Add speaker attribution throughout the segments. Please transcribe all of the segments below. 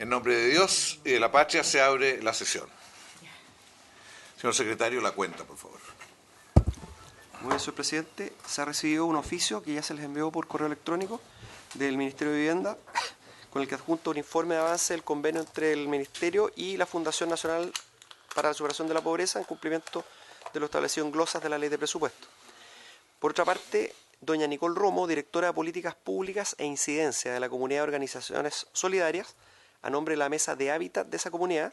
Speaker 1: En nombre de Dios y de la patria se abre la sesión. Señor secretario, la cuenta, por favor.
Speaker 2: Muy bien, señor presidente. Se ha recibido un oficio que ya se les envió por correo electrónico del Ministerio de Vivienda, con el que adjunta un informe de avance del convenio entre el Ministerio y la Fundación Nacional para la Superación de la Pobreza en cumplimiento de lo establecido en glosas de la Ley de Presupuesto. Por otra parte, doña Nicole Romo, directora de Políticas Públicas e Incidencia de la Comunidad de Organizaciones Solidarias, a nombre de la Mesa de Hábitat de esa comunidad,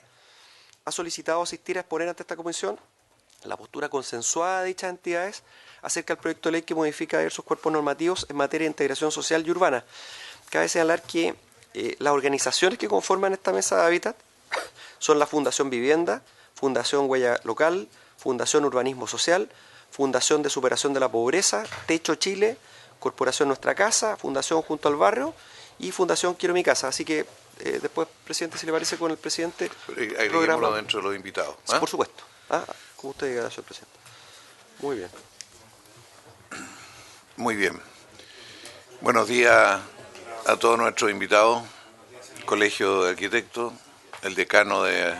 Speaker 2: ha solicitado asistir a exponer ante esta comisión la postura consensuada de dichas entidades acerca del proyecto de ley que modifica diversos cuerpos normativos en materia de integración social y urbana. Cabe señalar que las organizaciones que conforman esta Mesa de Hábitat son la Fundación Vivienda, Fundación Huella Local, Fundación Urbanismo Social, Fundación de Superación de la Pobreza, Techo Chile, Corporación Nuestra Casa, Fundación Junto al Barrio y Fundación Quiero Mi Casa. Así que después, presidente, si le parece, con el presidente,
Speaker 1: agreguémoslo dentro de los invitados.
Speaker 2: Por supuesto. Como usted diga, señor presidente. Muy bien.
Speaker 1: Muy bien. Buenos días a todos nuestros invitados, Colegio de Arquitectos, el decano de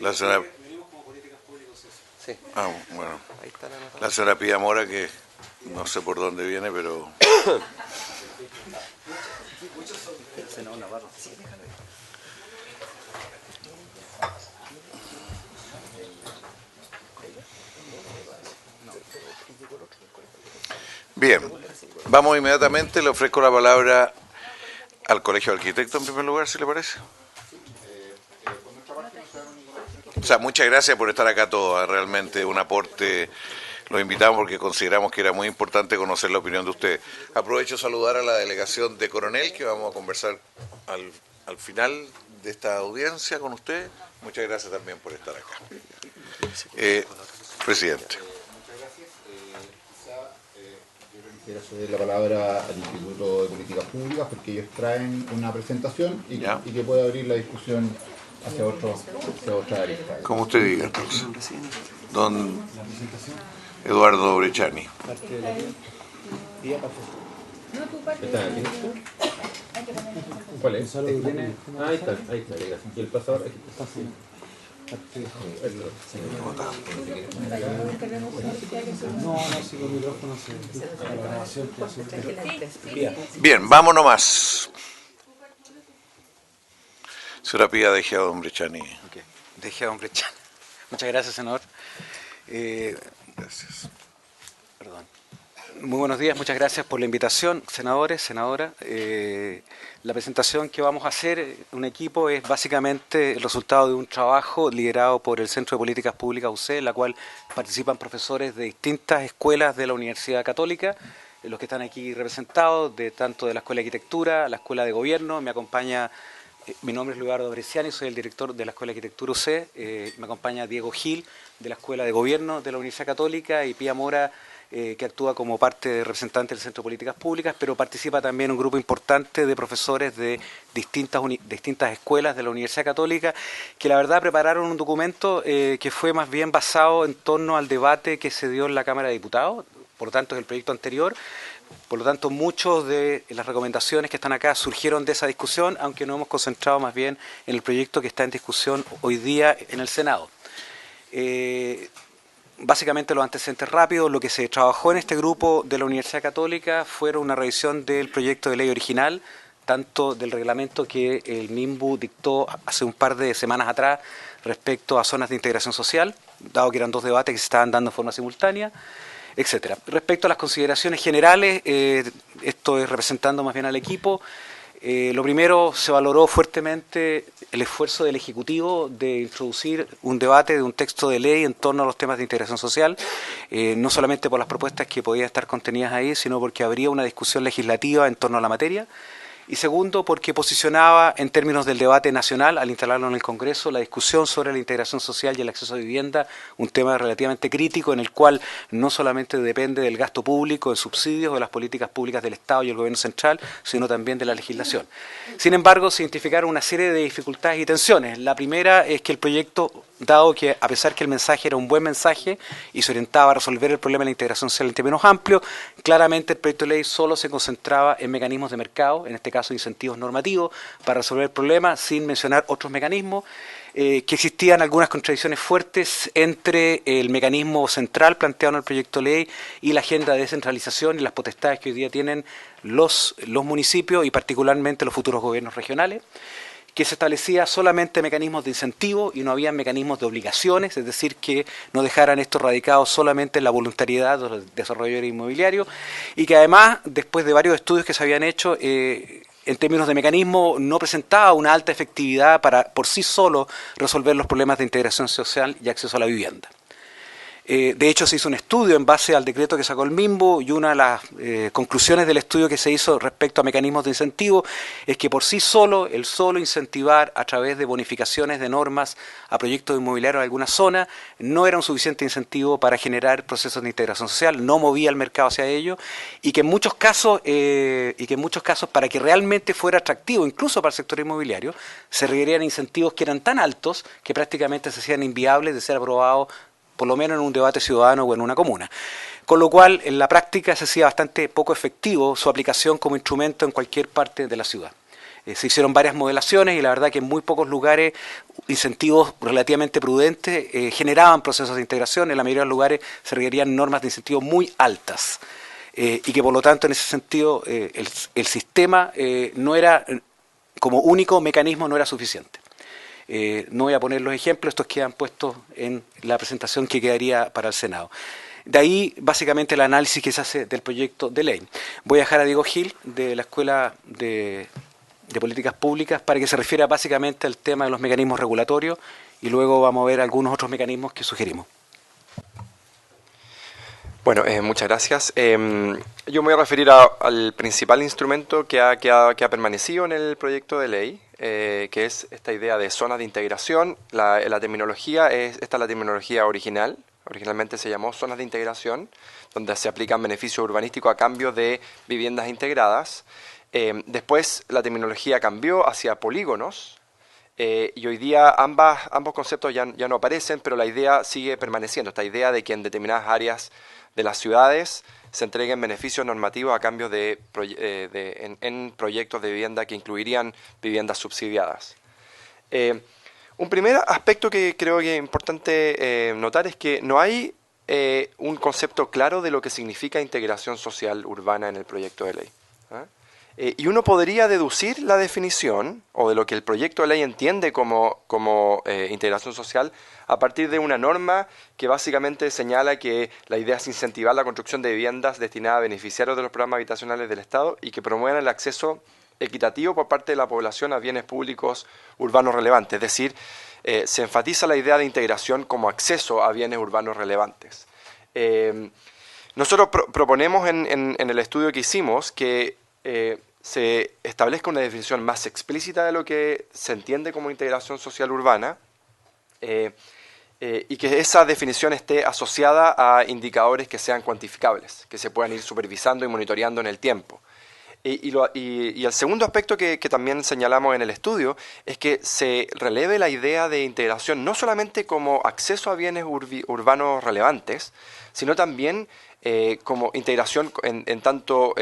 Speaker 1: la señora...
Speaker 2: Sí.
Speaker 1: Bueno. La señora Pía Mora, que no sé por dónde viene, pero... Bien, vamos inmediatamente, le ofrezco la palabra al Colegio de Arquitectos en primer lugar, si le parece. O sea, muchas gracias por estar acá todos, realmente un aporte, los invitamos porque consideramos que era muy importante conocer la opinión de ustedes. Aprovecho a saludar a la delegación de Coronel, que vamos a conversar al final de esta audiencia con ustedes. Muchas gracias también por estar acá. Presidente.
Speaker 3: Quisiera ceder la palabra al Instituto de Políticas Públicas porque ellos traen una presentación y que puede abrir la discusión hacia otra área.
Speaker 1: Como usted diga, entonces. Don Eduardo Brechani.
Speaker 3: ¿Cuál es? Ahí está. Y el pasador aquí está.
Speaker 1: Bien, vamos nomás. Señora Pía, deje a don Brechani.
Speaker 4: Okay. Deje a don Brechani. Muchas gracias, senador.
Speaker 1: Gracias.
Speaker 4: Perdón. Muy buenos días, muchas gracias por la invitación, senadores, senadora. La presentación que vamos a hacer, un equipo, es básicamente el resultado de un trabajo liderado por el Centro de Políticas Públicas UC, en la cual participan profesores de distintas escuelas de la Universidad Católica, los que están aquí representados, tanto de la Escuela de Arquitectura, la Escuela de Gobierno. Me acompaña, mi nombre es Eduardo Bresciani, soy el director de la Escuela de Arquitectura UC, me acompaña Diego Gil, de la Escuela de Gobierno de la Universidad Católica, y Pía Mora, que actúa como parte de representante del Centro de Políticas Públicas, pero participa también un grupo importante de profesores de distintas escuelas de la Universidad Católica, que la verdad prepararon un documento que fue más bien basado en torno al debate que se dio en la Cámara de Diputados, por lo tanto es el proyecto anterior. Por lo tanto, muchas de las recomendaciones que están acá surgieron de esa discusión, aunque nos hemos concentrado más bien en el proyecto que está en discusión hoy día en el Senado. Básicamente los antecedentes rápidos: lo que se trabajó en este grupo de la Universidad Católica fueron una revisión del proyecto de ley original, tanto del reglamento que el MIMBU dictó hace un par de semanas atrás respecto a zonas de integración social, dado que eran dos debates que se estaban dando en forma simultánea, etcétera. Respecto a las consideraciones generales, esto es representando más bien al equipo. Lo primero, se valoró fuertemente el esfuerzo del Ejecutivo de introducir un debate de un texto de ley en torno a los temas de integración social, no solamente por las propuestas que podían estar contenidas ahí, sino porque habría una discusión legislativa en torno a la materia. Y segundo, porque posicionaba en términos del debate nacional, al instalarlo en el Congreso, la discusión sobre la integración social y el acceso a vivienda, un tema relativamente crítico en el cual no solamente depende del gasto público, de subsidios, de las políticas públicas del Estado y el Gobierno central, sino también de la legislación. Sin embargo, se identificaron una serie de dificultades y tensiones. La primera es que el proyecto, dado que a pesar que el mensaje era un buen mensaje y se orientaba a resolver el problema de la integración social en términos amplios, claramente el proyecto de ley solo se concentraba en mecanismos de mercado, en este caso caso incentivos normativos para resolver el problema, sin mencionar otros mecanismos, que existían algunas contradicciones fuertes entre el mecanismo central planteado en el proyecto de ley y la agenda de descentralización y las potestades que hoy día tienen los municipios y particularmente los futuros gobiernos regionales, que se establecía solamente mecanismos de incentivo y no había mecanismos de obligaciones, es decir, que no dejaran esto radicado solamente en la voluntariedad de los desarrolladores inmobiliarios, y que además, después de varios estudios que se habían hecho, en términos de mecanismo, no presentaba una alta efectividad para por sí solo resolver los problemas de integración social y acceso a la vivienda. De hecho, se hizo un estudio en base al decreto que sacó el MIMBU y una de las conclusiones del estudio que se hizo respecto a mecanismos de incentivo es que por sí solo, el solo incentivar a través de bonificaciones de normas a proyectos inmobiliarios en alguna zona no era un suficiente incentivo para generar procesos de integración social, no movía el mercado hacia ello y que en muchos casos, para que realmente fuera atractivo, incluso para el sector inmobiliario, se requerían incentivos que eran tan altos que prácticamente se hacían inviables de ser aprobados por lo menos en un debate ciudadano o en una comuna. Con lo cual, en la práctica se hacía bastante poco efectivo su aplicación como instrumento en cualquier parte de la ciudad. Se hicieron varias modelaciones y la verdad que en muy pocos lugares incentivos relativamente prudentes generaban procesos de integración. En la mayoría de los lugares se requerían normas de incentivo muy altas y que por lo tanto en ese sentido el sistema no era, como único mecanismo no era suficiente. No voy a poner los ejemplos, estos quedan puestos en la presentación que quedaría para el Senado. De ahí, básicamente, el análisis que se hace del proyecto de ley. Voy a dejar a Diego Gil, de la Escuela de Políticas Públicas, para que se refiera básicamente al tema de los mecanismos regulatorios y luego vamos a ver algunos otros mecanismos que sugerimos.
Speaker 5: Bueno, muchas gracias. Yo me voy a referir al principal instrumento que ha permanecido en el proyecto de ley, que es esta idea de zonas de integración. La terminología esta es la terminología original. Originalmente se llamó zonas de integración, donde se aplican beneficios urbanísticos a cambio de viviendas integradas. Después la terminología cambió hacia polígonos. Y hoy día ambos conceptos ya no aparecen, pero la idea sigue permaneciendo. Esta idea de que en determinadas áreas de las ciudades se entreguen beneficios normativos a cambio en proyectos de vivienda que incluirían viviendas subsidiadas. Un primer aspecto que creo que es importante notar es que no hay un concepto claro de lo que significa integración social urbana en el proyecto de ley. Y uno podría deducir la definición, o de lo que el proyecto de ley entiende como integración social, a partir de una norma que básicamente señala que la idea es incentivar la construcción de viviendas destinadas a beneficiarios de los programas habitacionales del Estado y que promuevan el acceso equitativo por parte de la población a bienes públicos urbanos relevantes. Es decir, se enfatiza la idea de integración como acceso a bienes urbanos relevantes. Nosotros proponemos en el estudio que hicimos que se establezca una definición más explícita de lo que se entiende como integración social urbana y que esa definición esté asociada a indicadores que sean cuantificables, que se puedan ir supervisando y monitoreando en el tiempo. Y el segundo aspecto que también señalamos en el estudio es que se releve la idea de integración no solamente como acceso a bienes urbanos relevantes, sino también como integración en tanto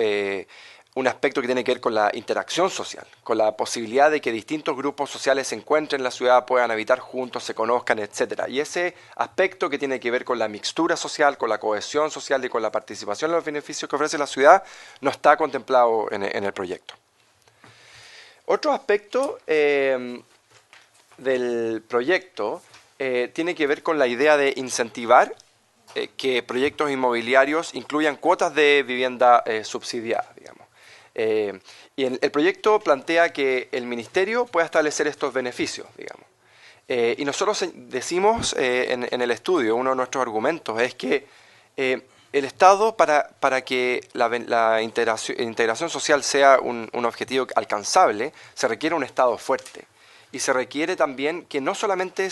Speaker 5: un aspecto que tiene que ver con la interacción social, con la posibilidad de que distintos grupos sociales se encuentren en la ciudad, puedan habitar juntos, se conozcan, etc. Y ese aspecto que tiene que ver con la mixtura social, con la cohesión social y con la participación en los beneficios que ofrece la ciudad, no está contemplado en el proyecto. Otro aspecto del proyecto tiene que ver con la idea de incentivar que proyectos inmobiliarios incluyan cuotas de vivienda subsidiada, digamos. Y el proyecto plantea que el Ministerio pueda establecer estos beneficios, digamos. Y nosotros decimos en el estudio, uno de nuestros argumentos es que el Estado, para que la integración social sea un objetivo alcanzable, se requiere un Estado fuerte. Y se requiere también que no solamente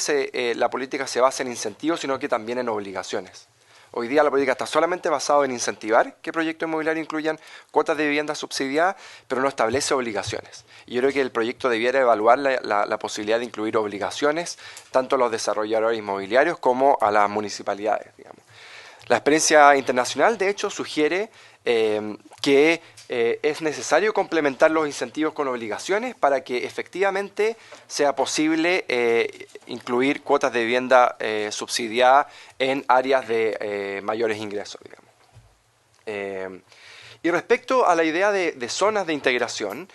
Speaker 5: la política se base en incentivos, sino que también en obligaciones. Hoy día la política está solamente basada en incentivar que proyectos inmobiliarios incluyan cuotas de vivienda subsidiadas, pero no establece obligaciones. Y yo creo que el proyecto debiera evaluar la posibilidad de incluir obligaciones tanto a los desarrolladores inmobiliarios como a las municipalidades, digamos. La experiencia internacional, de hecho, sugiere que es necesario complementar los incentivos con obligaciones para que efectivamente sea posible incluir cuotas de vivienda subsidiada en áreas de mayores ingresos, digamos. Y respecto a la idea de zonas de integración,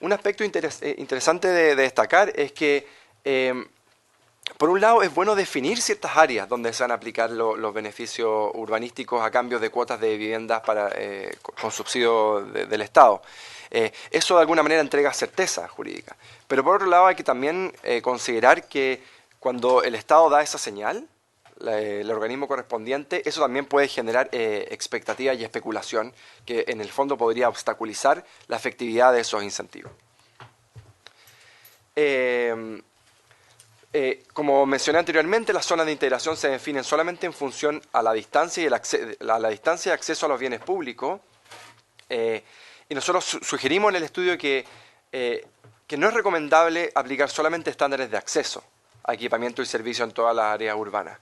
Speaker 5: un aspecto interesante de destacar es que, por un lado, es bueno definir ciertas áreas donde se van a aplicar los beneficios urbanísticos a cambio de cuotas de viviendas con subsidio del Estado. Eso de alguna manera entrega certeza jurídica. Pero por otro lado hay que también considerar que cuando el Estado da esa señal, el organismo correspondiente, eso también puede generar expectativa y especulación que en el fondo podría obstaculizar la efectividad de esos incentivos. Como mencioné anteriormente, las zonas de integración se definen solamente en función a la distancia y la distancia de acceso a los bienes públicos. Y nosotros sugerimos en el estudio que no es recomendable aplicar solamente estándares de acceso a equipamiento y servicio en todas las áreas urbanas.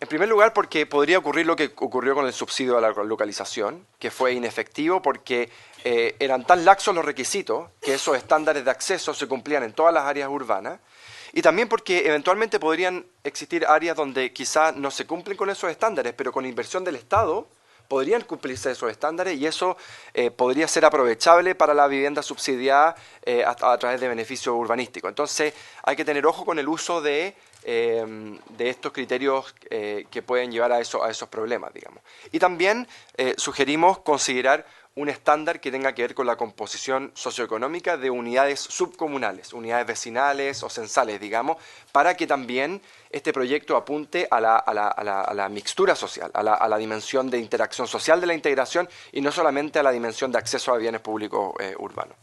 Speaker 5: En primer lugar, porque podría ocurrir lo que ocurrió con el subsidio a la localización, que fue inefectivo porque eran tan laxos los requisitos que esos estándares de acceso se cumplían en todas las áreas urbanas, y también porque eventualmente podrían existir áreas donde quizás no se cumplen con esos estándares, pero con inversión del Estado podrían cumplirse esos estándares y eso podría ser aprovechable para la vivienda subsidiada a través de beneficios urbanísticos. Entonces hay que tener ojo con el uso de estos criterios que pueden llevar a esos problemas, digamos. Y también sugerimos considerar un estándar que tenga que ver con la composición socioeconómica de unidades subcomunales, unidades vecinales o censales, digamos, para que también este proyecto apunte a la mixtura social, a la dimensión de interacción social de la integración y no solamente a la dimensión de acceso a bienes públicos urbanos.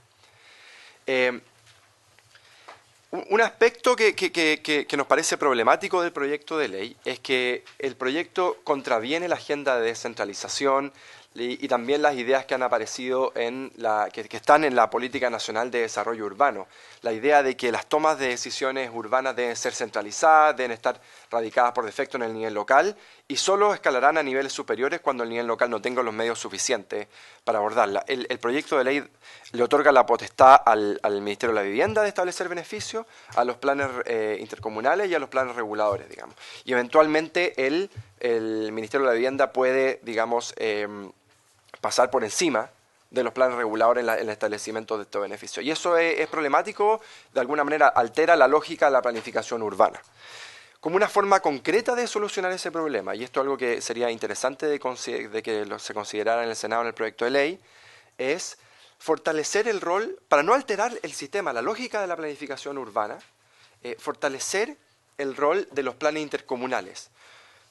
Speaker 5: Un aspecto que nos parece problemático del proyecto de ley es que el proyecto contraviene la agenda de descentralización y también las ideas que han aparecido que están en la Política Nacional de Desarrollo Urbano. La idea de que las tomas de decisiones urbanas deben ser centralizadas, deben estar radicadas por defecto en el nivel local y solo escalarán a niveles superiores cuando el nivel local no tenga los medios suficientes para abordarla. El proyecto de ley le otorga la potestad al Ministerio de la Vivienda de establecer beneficios, a los planes intercomunales y a los planes reguladores, digamos. Y eventualmente el Ministerio de la Vivienda puede, digamos, pasar por encima de los planes reguladores en el establecimiento de estos beneficios. Y eso es problemático, de alguna manera altera la lógica de la planificación urbana. Como una forma concreta de solucionar ese problema, y esto es algo que sería interesante de que se considerara en el Senado en el proyecto de ley, es fortalecer el rol, para no alterar el sistema, la lógica de la planificación urbana, fortalecer el rol de los planes intercomunales,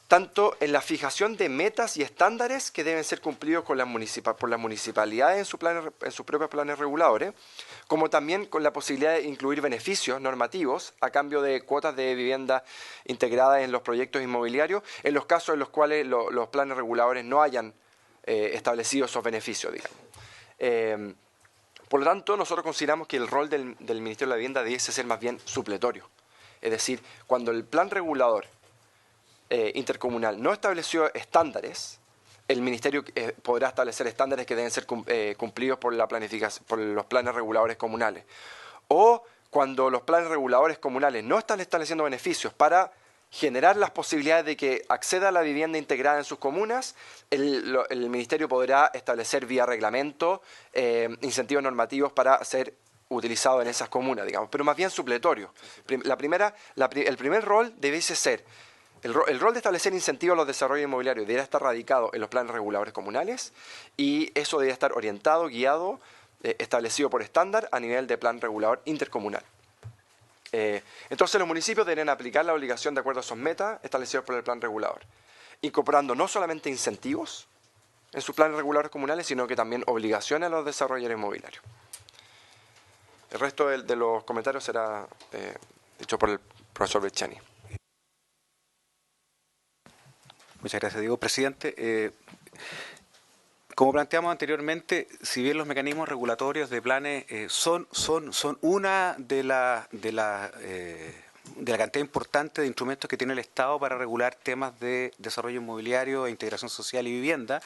Speaker 5: tanto en la fijación de metas y estándares que deben ser cumplidos por las municipalidades en sus propios planes reguladores, como también con la posibilidad de incluir beneficios normativos a cambio de cuotas de vivienda integradas en los proyectos inmobiliarios, en los casos en los cuales los planes reguladores no hayan establecido esos beneficios, digamos. Por lo tanto, nosotros consideramos que el rol del Ministerio de la Vivienda debiese ser más bien supletorio. Es decir, cuando el plan regulador intercomunal no estableció estándares, el Ministerio podrá establecer estándares que deben ser cumplidos por los planes reguladores comunales. O cuando los planes reguladores comunales no están estableciendo beneficios para generar las posibilidades de que acceda a la vivienda integrada en sus comunas, el Ministerio podrá establecer vía reglamento incentivos normativos para ser utilizado en esas comunas, digamos, pero más bien supletorio. El primer rol debiese ser el rol de establecer incentivos a los desarrollos inmobiliarios debería estar radicado en los planes reguladores comunales y eso debería estar orientado, guiado, establecido por estándar a nivel de plan regulador intercomunal. Entonces los municipios deberían aplicar la obligación de acuerdo a esos metas establecidos por el plan regulador, incorporando no solamente incentivos en sus planes reguladores comunales, sino que también obligaciones a los desarrolladores inmobiliarios. El resto de los comentarios será dicho por el profesor Bresciani.
Speaker 4: Muchas gracias, Diego. Presidente, como planteamos anteriormente, si bien los mecanismos regulatorios de planes son una de las de la cantidad importante de instrumentos que tiene el Estado para regular temas de desarrollo inmobiliario, integración social y vivienda,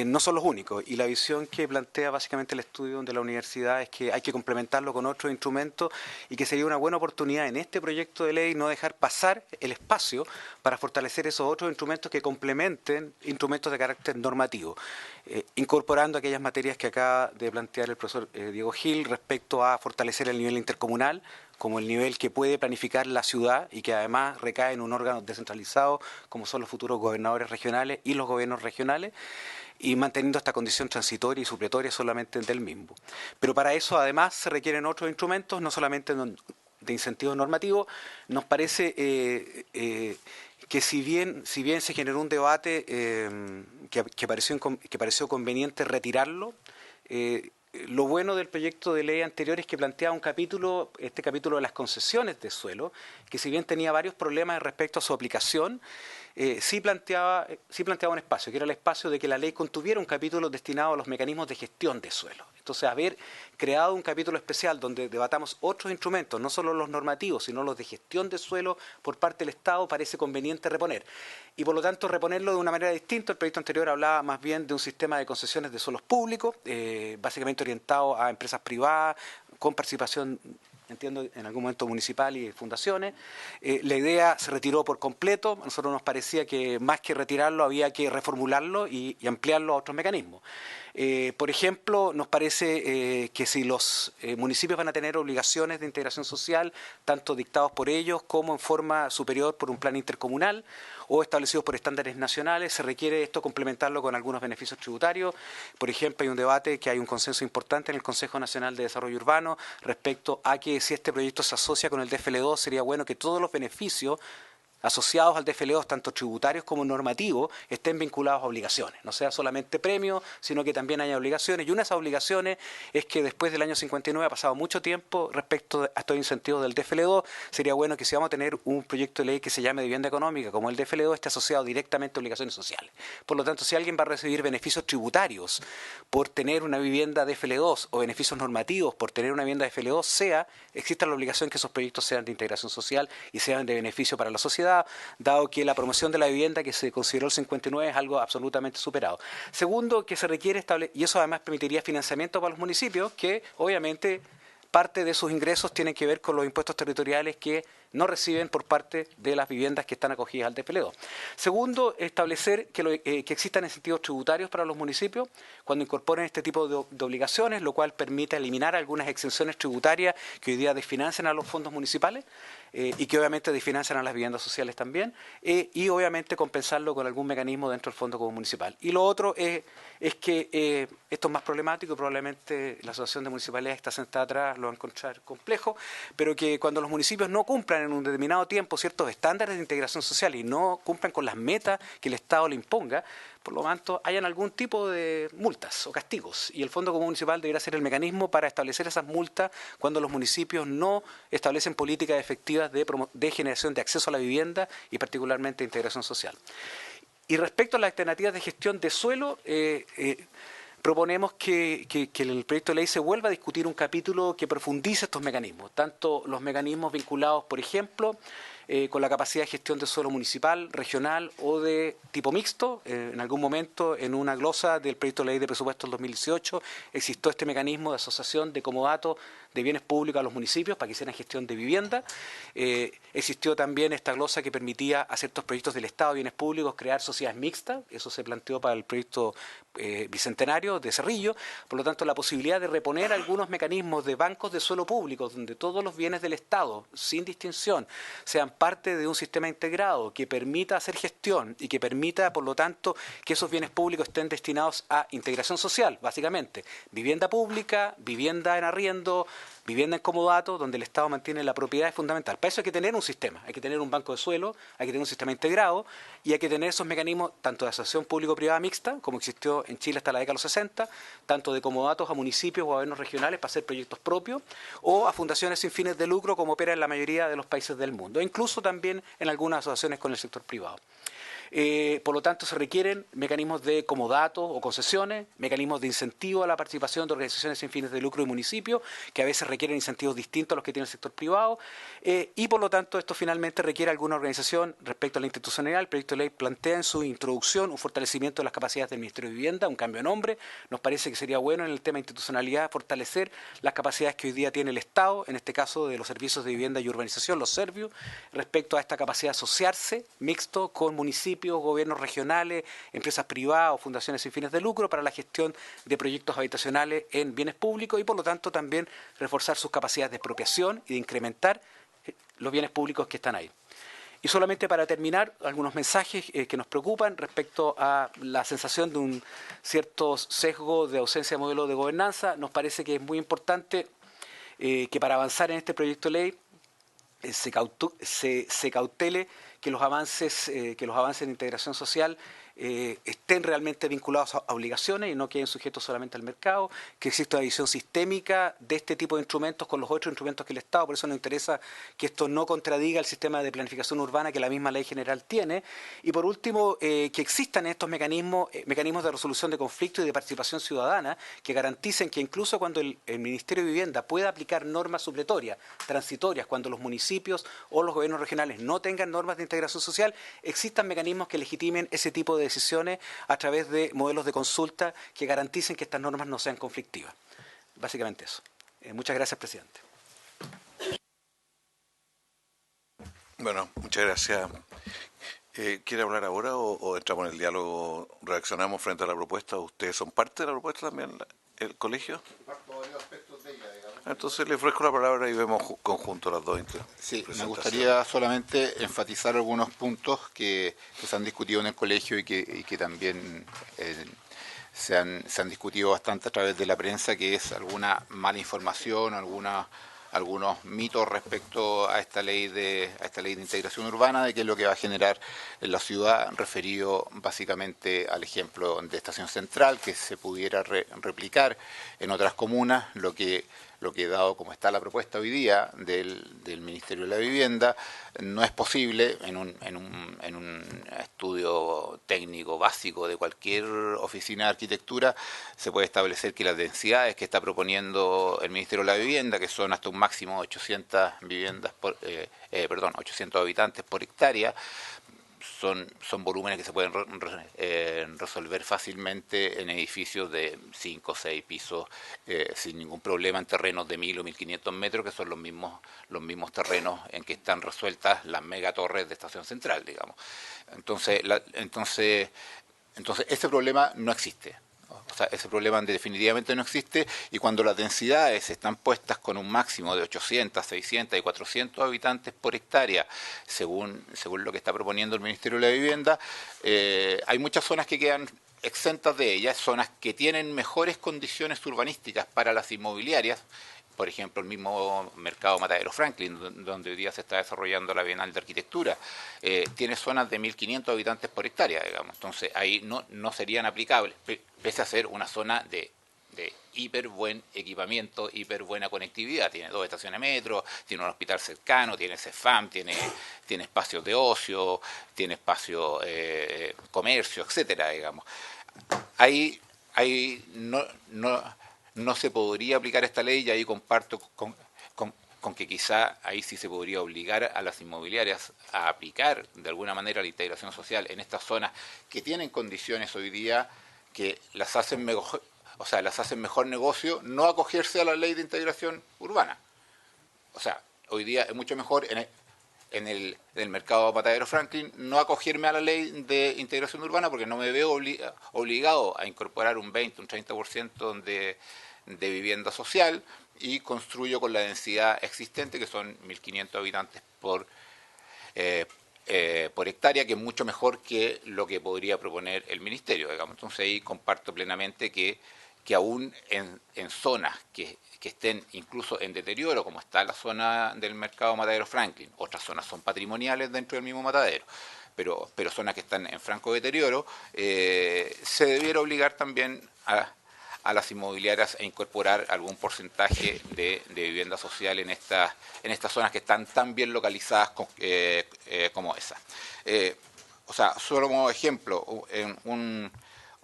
Speaker 4: no son los únicos. Y la visión que plantea básicamente el estudio de la universidad es que hay que complementarlo con otros instrumentos y que sería una buena oportunidad en este proyecto de ley no dejar pasar el espacio para fortalecer esos otros instrumentos que complementen instrumentos de carácter normativo, incorporando aquellas materias que acaba de plantear el profesor Diego Gil respecto a fortalecer el nivel intercomunal como el nivel que puede planificar la ciudad y que además recae en un órgano descentralizado como son los futuros gobernadores regionales y los gobiernos regionales, y manteniendo esta condición transitoria y supletoria solamente del mismo. Pero para eso además se requieren otros instrumentos, no solamente de incentivos normativos. Nos parece que si bien se generó un debate que pareció conveniente retirarlo, lo bueno del proyecto de ley anterior es que planteaba un capítulo, este capítulo de las concesiones de suelo, que si bien tenía varios problemas respecto a su aplicación, sí planteaba un espacio, que era el espacio de que la ley contuviera un capítulo destinado a los mecanismos de gestión de suelo. Entonces, haber creado un capítulo especial donde debatamos otros instrumentos, no solo los normativos, sino los de gestión de suelo por parte del Estado, parece conveniente reponer. Y por lo tanto, reponerlo de una manera distinta. El proyecto anterior hablaba más bien de un sistema de concesiones de suelos públicos, básicamente orientado a empresas privadas, con participación, entiendo, en algún momento municipal y fundaciones. La idea se retiró por completo. A nosotros nos parecía que más que retirarlo había que reformularlo y ampliarlo a otros mecanismos. Por ejemplo, nos parece que si los municipios van a tener obligaciones de integración social, tanto dictados por ellos como en forma superior por un plan intercomunal o establecidos por estándares nacionales, se requiere esto complementarlo con algunos beneficios tributarios. Por ejemplo, hay un debate que hay un consenso importante en el Consejo Nacional de Desarrollo Urbano respecto a que si este proyecto se asocia con el DFL2, sería bueno que todos los beneficios asociados al DFL2, tanto tributarios como normativos, estén vinculados a obligaciones. No sea solamente premio, sino que también haya obligaciones. Y una de esas obligaciones es que después del año 59 ha pasado mucho tiempo respecto a estos incentivos del DFL2. Sería bueno que si vamos a tener un proyecto de ley que se llame de vivienda económica, como el DFL2, esté asociado directamente a obligaciones sociales. Por lo tanto, si alguien va a recibir beneficios tributarios por tener una vivienda DFL2 o beneficios normativos por tener una vivienda DFL2, exista la obligación que esos proyectos sean de integración social y sean de beneficio para la sociedad, dado que la promoción de la vivienda que se consideró el 59 es algo absolutamente superado. Segundo, que se requiere y eso además permitiría financiamiento para los municipios, que obviamente parte de sus ingresos tienen que ver con los impuestos territoriales que no reciben por parte de las viviendas que están acogidas al DFL2. Segundo, establecer que existan incentivos tributarios para los municipios cuando incorporen este tipo de obligaciones, lo cual permite eliminar algunas exenciones tributarias que hoy día desfinancian a los fondos municipales y que obviamente desfinancian a las viviendas sociales también, y obviamente compensarlo con algún mecanismo dentro del fondo común municipal. Y lo otro es que esto es más problemático y probablemente la Asociación de Municipalidades que está sentada atrás lo va a encontrar complejo, pero que cuando los municipios no cumplan en un determinado tiempo ciertos estándares de integración social y no cumplan con las metas que el Estado le imponga, por lo tanto hayan algún tipo de multas o castigos, y el Fondo Común Municipal deberá ser el mecanismo para establecer esas multas cuando los municipios no establecen políticas efectivas de generación de acceso a la vivienda y particularmente de integración social. Y respecto a las alternativas de gestión de suelo, proponemos que el proyecto de ley se vuelva a discutir un capítulo que profundice estos mecanismos, tanto los mecanismos vinculados, por ejemplo, con la capacidad de gestión de suelo municipal, regional o de tipo mixto. En algún momento, en una glosa del proyecto de ley de presupuesto del 2018, existió este mecanismo de asociación de comodato de bienes públicos a los municipios para que hicieran gestión de vivienda. Existió también esta glosa que permitía a ciertos proyectos del Estado de bienes públicos crear sociedades mixtas. Eso se planteó para el proyecto bicentenario de Cerrillo. Por lo tanto, la posibilidad de reponer algunos mecanismos de bancos de suelo público donde todos los bienes del Estado, sin distinción, sean parte de un sistema integrado que permita hacer gestión y que permita, por lo tanto, que esos bienes públicos estén destinados a integración social, básicamente. Vivienda pública, vivienda en arriendo, vivienda en comodato, donde el Estado mantiene la propiedad, es fundamental. Para eso hay que tener un sistema, hay que tener un banco de suelo, hay que tener un sistema integrado y hay que tener esos mecanismos tanto de asociación público-privada mixta, como existió en Chile hasta la década de los 60, tanto de comodatos a municipios o a gobiernos regionales para hacer proyectos propios, o a fundaciones sin fines de lucro, como opera en la mayoría de los países del mundo, e incluso también en algunas asociaciones con el sector privado. Por lo tanto, se requieren mecanismos de comodatos o concesiones, mecanismos de incentivo a la participación de organizaciones sin fines de lucro y municipios, que a veces requieren incentivos distintos a los que tiene el sector privado, y por lo tanto esto finalmente requiere alguna organización respecto a la institucionalidad. El proyecto de ley plantea en su introducción un fortalecimiento de las capacidades del Ministerio de Vivienda, un cambio de nombre. Nos parece que sería bueno en el tema de institucionalidad fortalecer las capacidades que hoy día tiene el Estado, en este caso de los servicios de vivienda y urbanización, los SERVIUS, respecto a esta capacidad de asociarse mixto con municipios, gobiernos regionales, empresas privadas o fundaciones sin fines de lucro para la gestión de proyectos habitacionales en bienes públicos y por lo tanto también reforzar sus capacidades de expropiación y de incrementar los bienes públicos que están ahí. Y solamente para terminar, algunos mensajes que nos preocupan respecto a la sensación de un cierto sesgo de ausencia de modelo de gobernanza. Nos parece que es muy importante que para avanzar en este proyecto de ley se cautele que los avances en integración social estén realmente vinculados a obligaciones y no queden sujetos solamente al mercado, que exista una visión sistémica de este tipo de instrumentos con los otros instrumentos que el Estado. Por eso nos interesa que esto no contradiga el sistema de planificación urbana que la misma ley general tiene. Y por último, que existan estos mecanismos de resolución de conflictos y de participación ciudadana que garanticen que incluso cuando el Ministerio de Vivienda pueda aplicar normas supletorias, transitorias, cuando los municipios o los gobiernos regionales no tengan normas de integración social, existan mecanismos que legitimen ese tipo de decisiones a través de modelos de consulta que garanticen que estas normas no sean conflictivas. Básicamente eso. Muchas gracias, presidente.
Speaker 1: Bueno, muchas gracias. ¿Quiere hablar ahora o entramos en el diálogo, reaccionamos frente a la propuesta? ¿Ustedes son parte de la propuesta también, el colegio? Entonces le ofrezco la palabra y vemos conjunto las dos.
Speaker 3: Sí, me gustaría solamente enfatizar algunos puntos que se han discutido en el colegio y que también se han discutido bastante a través de la prensa, que es alguna mala información, algunos mitos respecto a esta ley de integración urbana, de qué es lo que va a generar en la ciudad, referido básicamente al ejemplo de Estación Central, que se pudiera replicar en otras comunas, lo que dado como está la propuesta hoy día del Ministerio de la Vivienda, no es posible en un estudio técnico básico de cualquier oficina de arquitectura. Se puede establecer que las densidades que está proponiendo el Ministerio de la Vivienda, que son hasta un máximo de 800 800 habitantes por hectárea, son volúmenes que se pueden resolver fácilmente en edificios de 5 o 6 pisos sin ningún problema, en terrenos de 1.000 o 1.500 metros, que son los mismos terrenos en que están resueltas las megatorres de Estación Central, digamos. Entonces ese problema no existe. O sea, ese problema definitivamente no existe, y cuando las densidades están puestas con un máximo de 800, 600 y 400 habitantes por hectárea, según lo que está proponiendo el Ministerio de la Vivienda, hay muchas zonas que quedan exentas de ellas, zonas que tienen mejores condiciones urbanísticas para las inmobiliarias. Por ejemplo, el mismo mercado Matadero Franklin, donde hoy día se está desarrollando la Bienal de Arquitectura, tiene zonas de 1.500 habitantes por hectárea, digamos. Entonces, ahí no serían aplicables, pese a ser una zona de hiper buen equipamiento, hiper buena conectividad. Tiene 2 estaciones de metro, tiene un hospital cercano, tiene CEFAM, tiene espacios de ocio, tiene espacio comercio, etcétera, digamos. Ahí no se podría aplicar esta ley, y ahí comparto con que quizá ahí sí se podría obligar a las inmobiliarias a aplicar de alguna manera la integración social en estas zonas que tienen condiciones hoy día que las hacen mejor negocio no acogerse a la ley de integración urbana. O sea, hoy día es mucho mejor en el mercado Matadero Franklin no acogerme a la ley de integración urbana, porque no me veo obligado a incorporar un 20, un 30% de vivienda social, y construyo con la densidad existente, que son 1.500 habitantes por hectárea, que es mucho mejor que lo que podría proponer el Ministerio, digamos. Entonces ahí comparto plenamente que aún en zonas que estén incluso en deterioro, como está la zona del mercado Matadero Franklin, otras zonas son patrimoniales dentro del mismo matadero, pero zonas que están en franco deterioro, se debiera obligar también a las inmobiliarias a incorporar algún porcentaje de vivienda social en estas zonas que están tan bien localizadas como esas. o sea, solo como ejemplo, o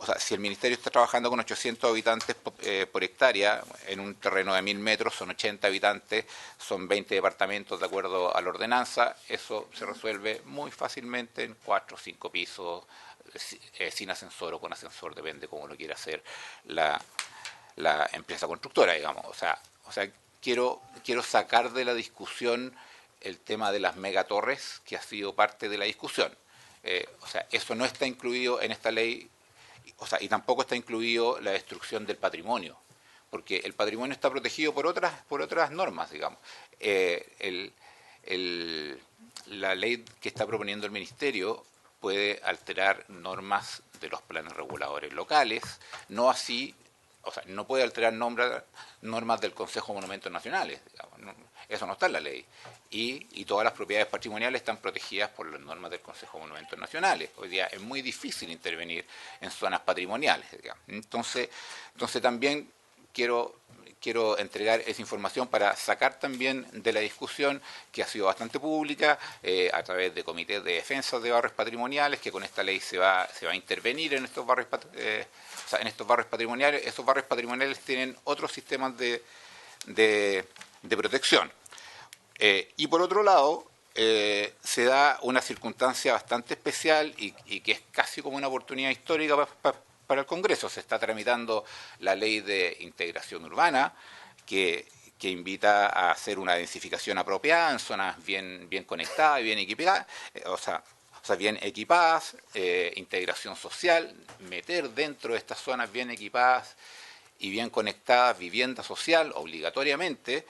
Speaker 3: sea, si el Ministerio está trabajando con 800 habitantes por hectárea, en un terreno de 1000 metros son 80 habitantes, son 20 departamentos de acuerdo a la ordenanza, eso se resuelve muy fácilmente en 4 o 5 pisos, sin ascensor o con ascensor, depende cómo lo quiera hacer la empresa constructora, digamos. O sea, quiero sacar de la discusión el tema de las megatorres, que ha sido parte de la discusión. O sea, eso no está incluido en esta ley. O sea, y tampoco está incluido la destrucción del patrimonio, porque el patrimonio está protegido por otras normas, digamos. La ley que está proponiendo el Ministerio puede alterar normas de los planes reguladores locales, no así, o sea, no puede alterar normas del Consejo de Monumentos Nacionales, digamos, eso no está en la ley. Y todas las propiedades patrimoniales están protegidas por las normas del Consejo de Monumentos Nacionales. Hoy día es muy difícil intervenir en zonas patrimoniales, digamos. Entonces también quiero entregar esa información para sacar también de la discusión, que ha sido bastante pública, a través de comités de defensa de barrios patrimoniales, que con esta ley se va a intervenir en estos barrios patrimoniales. Esos barrios patrimoniales tienen otros sistemas de protección. Y por otro lado, se da una circunstancia bastante especial y que es casi como una oportunidad histórica para el Congreso. Se está tramitando la ley de integración urbana, que invita a hacer una densificación apropiada en zonas bien conectadas y bien equipadas, bien equipadas, integración social, meter dentro de estas zonas bien equipadas y bien conectadas vivienda social obligatoriamente.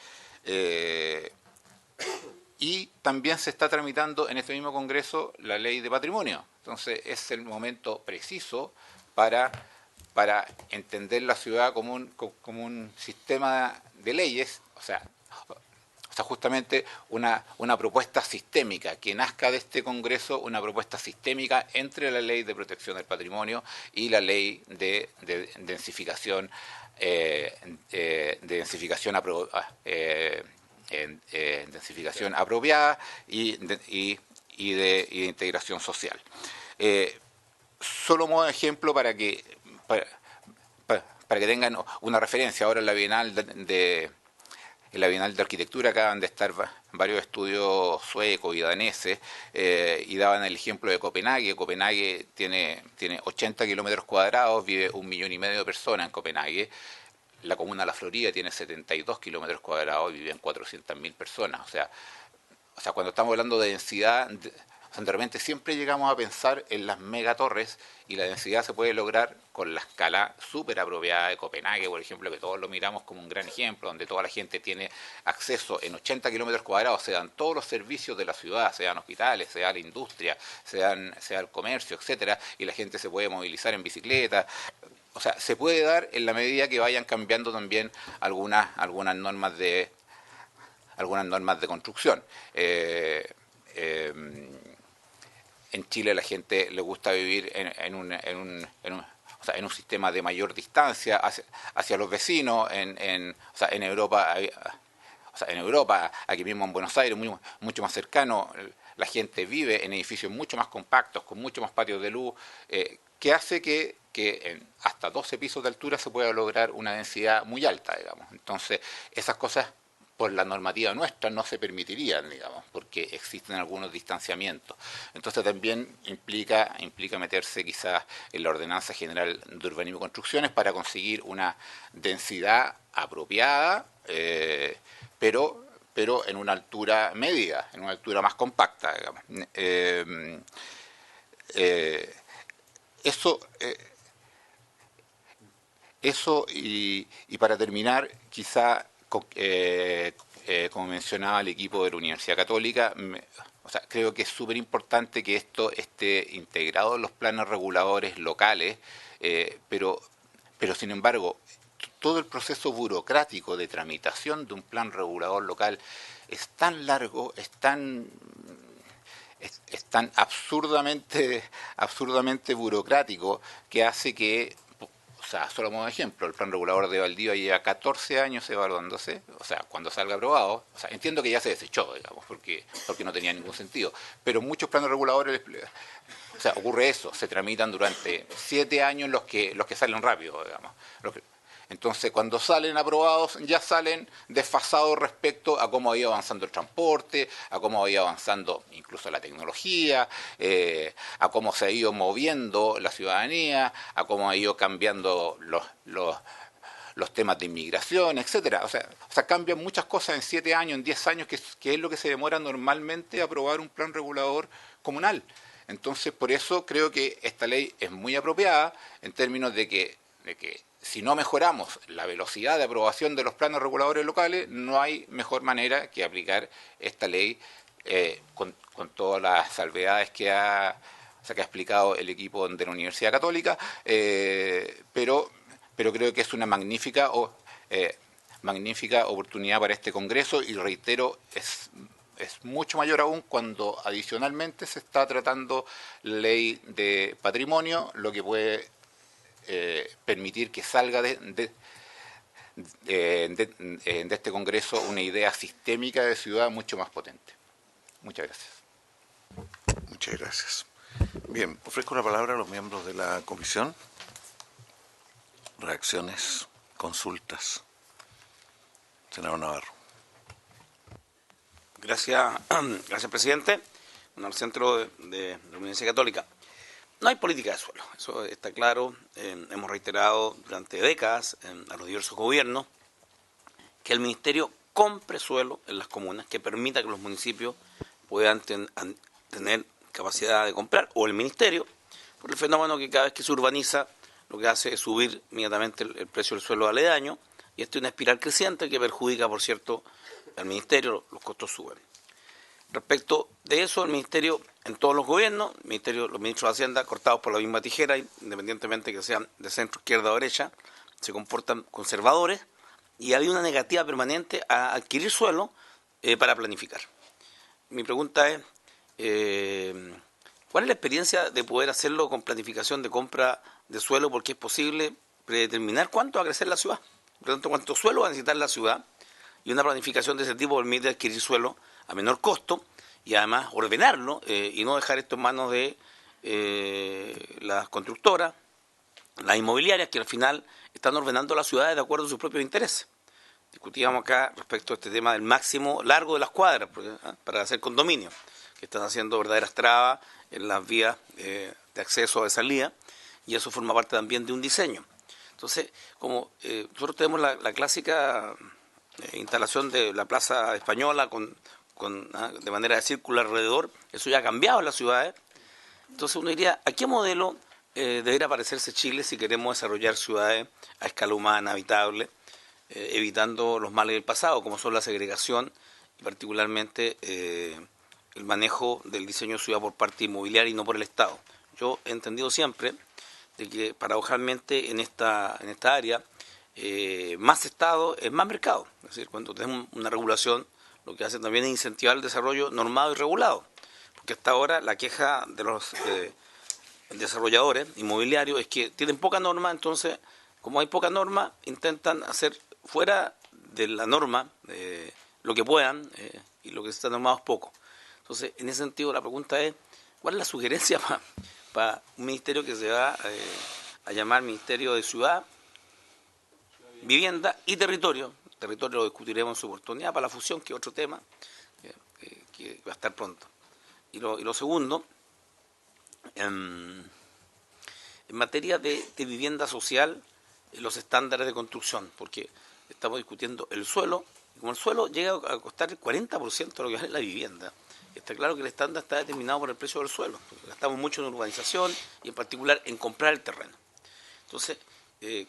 Speaker 3: Y también se está tramitando en este mismo Congreso la ley de patrimonio. Entonces es el momento preciso para entender la ciudad como un sistema de leyes, o sea justamente una propuesta sistémica, que nazca de este Congreso una propuesta sistémica entre la ley de protección del patrimonio y la ley de densificación densificación apropiada y de integración social. Solo como ejemplo para que tengan una referencia. Ahora en la Bienal de Arquitectura acaban de estar varios estudios suecos y daneses y daban el ejemplo de Copenhague. Copenhague tiene 80 kilómetros cuadrados, vive 1,5 millones de personas en Copenhague. La comuna de La Florida tiene 72 kilómetros cuadrados y viven 400.000 personas. O sea, cuando estamos hablando de densidad, de repente siempre llegamos a pensar en las megatorres, y la densidad se puede lograr con la escala súper apropiada de Copenhague, por ejemplo, que todos lo miramos como un gran ejemplo, donde toda la gente tiene acceso en 80 kilómetros cuadrados, se dan todos los servicios de la ciudad, sean hospitales, sea la industria, sea el comercio, etcétera, y la gente se puede movilizar en bicicleta. O sea, se puede dar en la medida que vayan cambiando también algunas normas de construcción. En Chile la gente le gusta vivir en un sistema de mayor distancia hacia los vecinos. En Europa, aquí mismo en Buenos Aires, mucho más cercano, la gente vive en edificios mucho más compactos, con mucho más patios de luz, que hace que en hasta 12 pisos de altura se pueda lograr una densidad muy alta, digamos. Entonces, esas cosas por la normativa nuestra no se permitirían, digamos, porque existen algunos distanciamientos. Entonces también implica meterse quizás en la Ordenanza General de Urbanismo y Construcciones para conseguir una densidad apropiada, pero en una altura media, en una altura más compacta, digamos. Eso y para terminar, quizá como mencionaba el equipo de la Universidad Católica, creo que es súper importante que esto esté integrado en los planes reguladores locales, pero sin embargo, todo el proceso burocrático de tramitación de un plan regulador local es tan largo, es tan absurdamente burocrático, que hace que, solo como ejemplo, el plan regulador de Valdivia lleva 14 años evaluándose, cuando salga aprobado, entiendo que ya se desechó, digamos, porque no tenía ningún sentido, pero muchos planes reguladores O sea, ocurre eso, se tramitan durante 7 años los que salen rápido, digamos. Entonces, cuando salen aprobados, ya salen desfasados respecto a cómo ha ido avanzando el transporte, a cómo ha ido avanzando incluso la tecnología, a cómo se ha ido moviendo la ciudadanía, a cómo ha ido cambiando los temas de inmigración, etcétera. O sea, cambian muchas cosas en 7 años, en 10 años, que es lo que se demora normalmente aprobar un plan regulador comunal. Entonces, por eso creo que esta ley es muy apropiada en términos de que si no mejoramos la velocidad de aprobación de los planes reguladores locales, no hay mejor manera que aplicar esta ley con todas las salvedades que ha explicado el equipo de la Universidad Católica, pero creo que es una magnífica oportunidad para este Congreso y reitero, es mucho mayor aún cuando adicionalmente se está tratando la ley de patrimonio, lo que puede permitir que salga de este Congreso una idea sistémica de ciudad mucho más potente. Muchas gracias.
Speaker 1: Muchas gracias. Bien, ofrezco la palabra a los miembros de la comisión. Reacciones, consultas. Senador Navarro.
Speaker 6: Gracias, presidente. Bueno, al centro de la Universidad Católica. No hay política de suelo, eso está claro. Hemos reiterado durante décadas a los diversos gobiernos que el Ministerio compre suelo en las comunas, que permita que los municipios puedan tener capacidad de comprar, o el Ministerio, por el fenómeno que cada vez que se urbaniza lo que hace es subir inmediatamente el precio del suelo aledaño, y esto es una espiral creciente que perjudica, por cierto, al Ministerio, los costos suben. Respecto de eso, el Ministerio, en todos los gobiernos, los ministros de Hacienda, cortados por la misma tijera, independientemente que sean de centro, izquierda o derecha, se comportan conservadores y hay una negativa permanente a adquirir suelo para planificar. Mi pregunta es, ¿cuál es la experiencia de poder hacerlo con planificación de compra de suelo? Porque es posible predeterminar cuánto va a crecer la ciudad, por lo tanto, cuánto suelo va a necesitar la ciudad, y una planificación de ese tipo permite adquirir suelo a menor costo y además ordenarlo y no dejar esto en manos de las constructoras, las inmobiliarias, que al final están ordenando las ciudades de acuerdo a sus propios intereses. Discutíamos acá respecto a este tema del máximo largo de las cuadras para hacer condominios, que están haciendo verdaderas trabas en las vías de acceso o de salida, y eso forma parte también de un diseño. Entonces, como nosotros tenemos la clásica instalación de la Plaza Española de manera de círculo alrededor, eso ya ha cambiado en las ciudades. Entonces uno diría, ¿a qué modelo debería parecerse Chile si queremos desarrollar ciudades a escala humana, habitable, evitando los males del pasado, como son la segregación y particularmente el manejo del diseño de ciudad por parte inmobiliaria y no por el Estado? Yo he entendido siempre de que paradojalmente en esta área más Estado es más mercado. Es decir, cuando tenemos una regulación, lo que hace también es incentivar el desarrollo normado y regulado. Porque hasta ahora la queja de los desarrolladores inmobiliarios es que tienen poca norma, entonces, como hay poca norma, intentan hacer fuera de la norma lo que puedan y lo que está normado es poco. Entonces, en ese sentido, la pregunta es, ¿cuál es la sugerencia para un ministerio que se va a llamar Ministerio de Ciudad, Vivienda y Territorio? Territorio lo discutiremos en su oportunidad para la fusión, que es otro tema que va a estar pronto. Y lo segundo, en materia de vivienda social, los estándares de construcción, porque estamos discutiendo el suelo, y como el suelo llega a costar el 40% de lo que vale la vivienda, está claro que el estándar está determinado por el precio del suelo, porque gastamos mucho en urbanización y en particular en comprar el terreno. Entonces,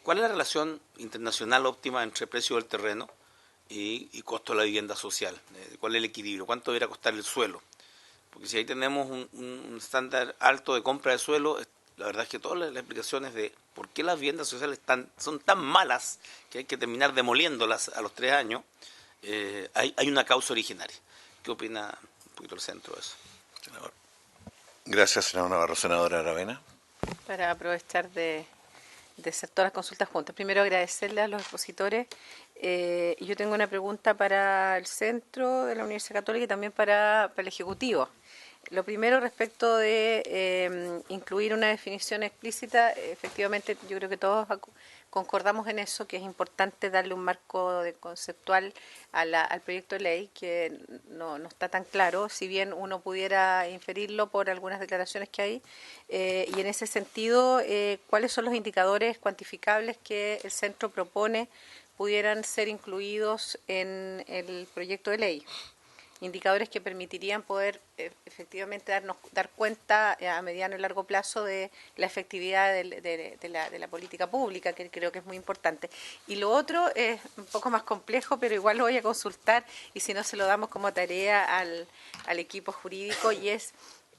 Speaker 6: ¿cuál es la relación internacional óptima entre precio del terreno y costo de la vivienda social? ¿Cuál es el equilibrio? ¿Cuánto debería costar el suelo? Porque si ahí tenemos un estándar alto de compra de suelo, la verdad es que todas las explicaciones de por qué las viviendas sociales son tan malas que hay que terminar demoliéndolas a los 3 años, hay una causa originaria. ¿Qué opina un poquito el centro de eso?
Speaker 1: Senador. Gracias, senador Navarro. Senadora Aravena.
Speaker 7: Para aprovechar de hacer todas las consultas juntas. Primero agradecerle a los expositores. Y yo tengo una pregunta para el centro de la Universidad Católica y también para el Ejecutivo. Lo primero respecto de incluir una definición explícita. Efectivamente, yo creo que todos concordamos en eso, que es importante darle un marco conceptual al proyecto de ley, que no está tan claro, si bien uno pudiera inferirlo por algunas declaraciones que hay. Y en ese sentido, ¿cuáles son los indicadores cuantificables que el centro propone pudieran ser incluidos en el proyecto de ley? Indicadores que permitirían poder efectivamente dar cuenta a mediano y largo plazo de la efectividad de la política pública, que creo que es muy importante. Y lo otro es un poco más complejo, pero igual lo voy a consultar, y si no se lo damos como tarea al equipo jurídico, y es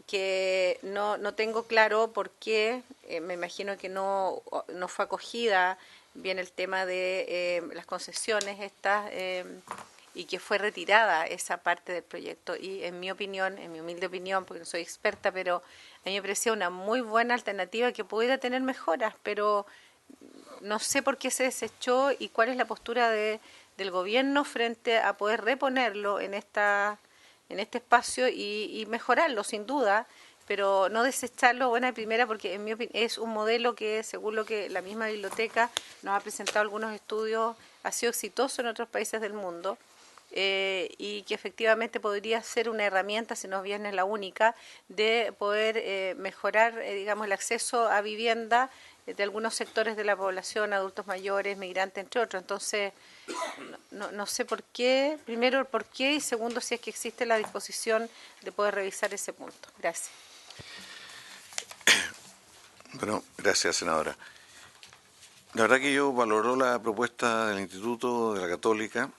Speaker 7: que no tengo claro por qué, me imagino que no fue acogida bien el tema de las concesiones estas, y que fue retirada esa parte del proyecto. Y en mi opinión, en mi humilde opinión, porque no soy experta, pero a mí me parecía una muy buena alternativa que pudiera tener mejoras, pero no sé por qué se desechó y cuál es la postura del gobierno frente a poder reponerlo en este espacio y mejorarlo, sin duda, pero no desecharlo buena de primera, porque en mi opinión es un modelo que, según lo que la misma biblioteca nos ha presentado algunos estudios, ha sido exitoso en otros países del mundo. Y que efectivamente podría ser una herramienta, si no bien es la única, de poder mejorar, digamos, el acceso a vivienda de algunos sectores de la población, adultos mayores, migrantes, entre otros. Entonces, no sé por qué, primero el por qué, y segundo si es que existe la disposición de poder revisar ese punto. Gracias.
Speaker 1: Bueno, gracias, senadora. La verdad que yo valoro la propuesta del Instituto de la Católica.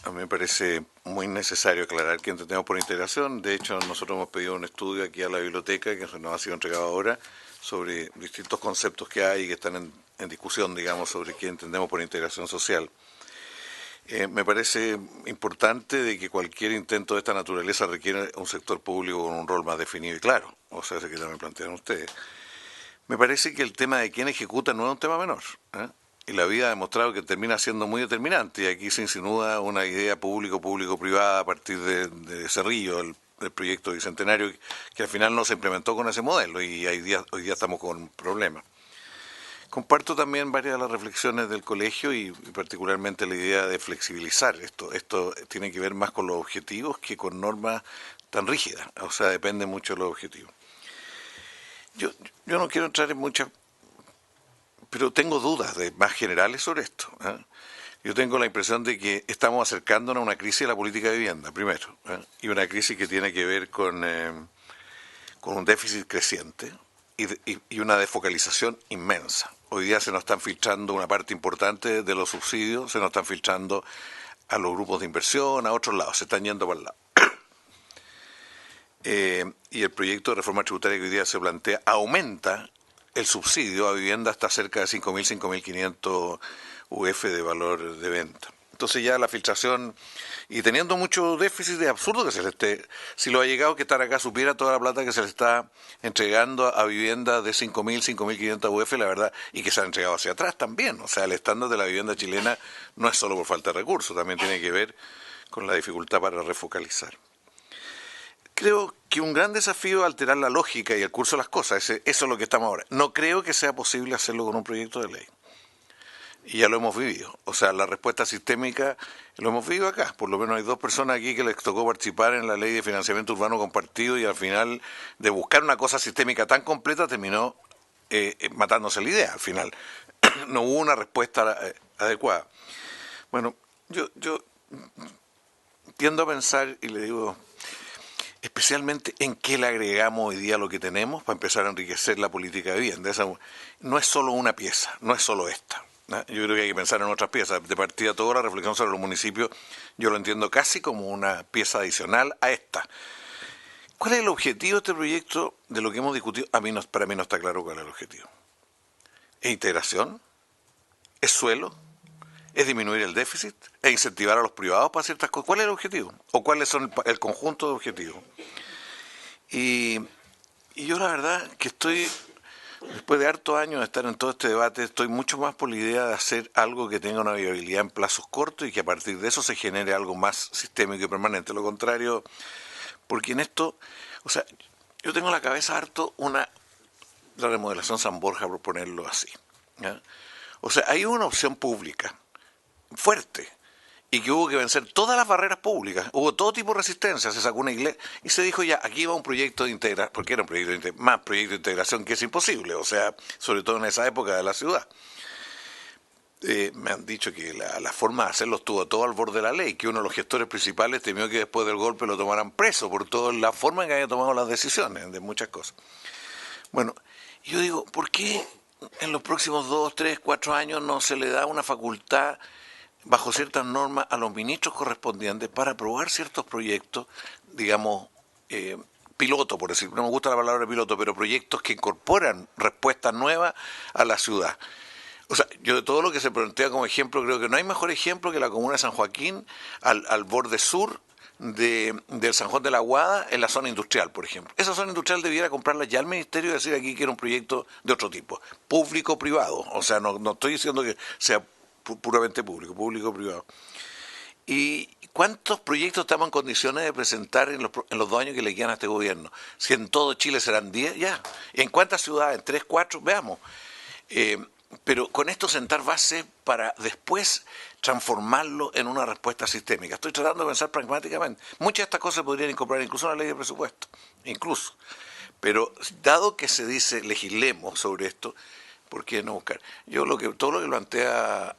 Speaker 1: A mí me parece muy necesario aclarar qué entendemos por integración. De hecho, nosotros hemos pedido un estudio aquí a la biblioteca, que nos ha sido entregado ahora, sobre distintos conceptos que hay y que están en discusión, digamos, sobre qué entendemos por integración social. Me parece importante de que cualquier intento de esta naturaleza requiere un sector público con un rol más definido y claro. O sea, ese que también plantean ustedes. Me parece que el tema de quién ejecuta no es un tema menor, y la vida ha demostrado que termina siendo muy determinante, y aquí se insinúa una idea público-privada a partir de Cerrillo, el proyecto bicentenario, que al final no se implementó con ese modelo, y hoy día estamos con problemas. Comparto también varias de las reflexiones del colegio y particularmente la idea de flexibilizar esto. Esto tiene que ver más con los objetivos que con normas tan rígidas, o sea, depende mucho de los objetivos. Yo no quiero entrar en muchas, pero tengo dudas más generales sobre esto. Yo tengo la impresión de que estamos acercándonos a una crisis de la política de vivienda, primero, y una crisis que tiene que ver con un déficit creciente y una desfocalización inmensa. Hoy día se nos están filtrando una parte importante de los subsidios, se nos están filtrando a los grupos de inversión, a otros lados, se están yendo para el lado. Y el proyecto de reforma tributaria que hoy día se plantea aumenta el subsidio a vivienda hasta cerca de 5.000, 5.500 UF de valor de venta. Entonces ya la filtración, y teniendo mucho déficit, es absurdo que se le esté, si lo ha llegado que estar acá supiera toda la plata que se le está entregando a vivienda de 5.000, 5.500 UF, la verdad, y que se ha entregado hacia atrás también. O sea, el estándar de la vivienda chilena no es solo por falta de recursos, también tiene que ver con la dificultad para refocalizar. Creo que un gran desafío es alterar la lógica y el curso de las cosas. Eso es lo que estamos ahora. No creo que sea posible hacerlo con un proyecto de ley. Y ya lo hemos vivido. O sea, la respuesta sistémica lo hemos vivido acá. Por lo menos hay 2 personas aquí que les tocó participar en la ley de financiamiento urbano compartido y al final de buscar una cosa sistémica tan completa terminó matándose la idea. Al final no hubo una respuesta adecuada. Bueno, yo tiendo a pensar y le digo, especialmente en qué le agregamos hoy día lo que tenemos para empezar a enriquecer la política de vivienda. Esa no es solo una pieza, no es solo esta. Yo creo que hay que pensar en otras piezas. De partida, toda la reflexión sobre los municipios, yo lo entiendo casi como una pieza adicional a esta. ¿Cuál es el objetivo de este proyecto de lo que hemos discutido? Para mí no está claro cuál es el objetivo. ¿Es integración? ¿Es suelo? ¿Es disminuir el déficit? ¿Es incentivar a los privados para ciertas cosas? ¿Cuál es el objetivo? ¿O cuáles son el conjunto de objetivos? Y yo la verdad que estoy, después de hartos años de estar en todo este debate, estoy mucho más por la idea de hacer algo que tenga una viabilidad en plazos cortos y que a partir de eso se genere algo más sistémico y permanente. Lo contrario, porque en esto, o sea, yo tengo en la cabeza harto la remodelación San Borja, por ponerlo así. ¿Ya? O sea, hay una opción pública fuerte y que hubo que vencer todas las barreras públicas, hubo todo tipo de resistencia, se sacó una iglesia y se dijo ya, aquí va un proyecto de integración, porque era un proyecto más proyecto de integración que es imposible, o sea, sobre todo en esa época de la ciudad. Me han dicho que la forma de hacerlo estuvo todo al borde de la ley, que uno de los gestores principales temió que después del golpe lo tomaran preso por toda la forma en que había tomado las decisiones de muchas cosas. Bueno, yo digo, ¿por qué en los próximos 2, 3, 4 años no se le da una facultad bajo ciertas normas a los ministros correspondientes para aprobar ciertos proyectos, digamos, piloto, por decir, no me gusta la palabra piloto, pero proyectos que incorporan respuestas nuevas a la ciudad? O sea, yo de todo lo que se plantea como ejemplo, creo que no hay mejor ejemplo que la comuna de San Joaquín, al borde sur del San Juan de la Aguada, en la zona industrial, por ejemplo. Esa zona industrial debiera comprarla ya al ministerio y decir aquí que era un proyecto de otro tipo, público-privado. O sea, no estoy diciendo que sea puramente público-privado. ¿Y cuántos proyectos estamos en condiciones de presentar en los 2 años que le quedan a este gobierno? Si en todo Chile serán 10, ya. ¿En cuántas ciudades? ¿En 3, 4? Veamos. Pero con esto sentar bases para después transformarlo en una respuesta sistémica. Estoy tratando de pensar pragmáticamente. Muchas de estas cosas se podrían incorporar incluso en la ley de presupuesto, incluso. Pero dado que se dice legislemos sobre esto, ¿por qué no buscar? Yo todo lo que plantea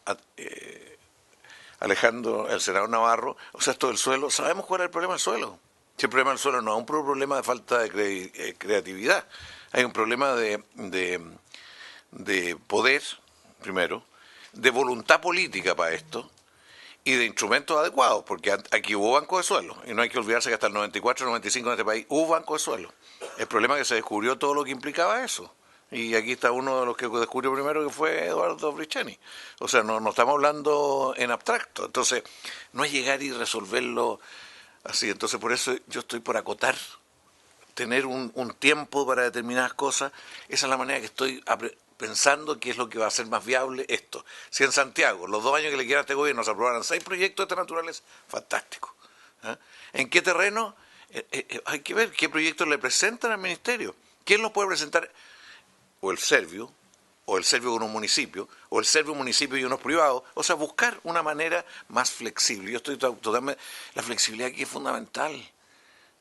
Speaker 1: Alejandro, el senador Navarro, o sea, esto del suelo, sabemos cuál es el problema del suelo. Si el problema del suelo no es un problema de falta de creatividad, hay un problema de poder, primero, de voluntad política para esto y de instrumentos adecuados, porque aquí hubo banco de suelo, y no hay que olvidarse que hasta el 94, 95 en este país hubo banco de suelo. El problema es que se descubrió todo lo que implicaba eso, y aquí está uno de los que descubrió primero, que fue Eduardo Bricheni. O sea, no estamos hablando en abstracto, entonces no es llegar y resolverlo así. Entonces por eso yo estoy por acotar, tener un tiempo para determinadas cosas. Esa es la manera que estoy pensando que es lo que va a ser más viable esto. Si en Santiago, los 2 años que le quedan a este gobierno, se aprobaran 6 proyectos de esta naturaleza, fantástico. ¿Eh? ¿En qué terreno? Hay que ver qué proyectos le presentan al ministerio. ¿Quién los puede presentar? O el Servio con un municipio, o el Servio, un municipio y unos privados. O sea, buscar una manera más flexible. Yo estoy totalmente... La flexibilidad aquí es fundamental.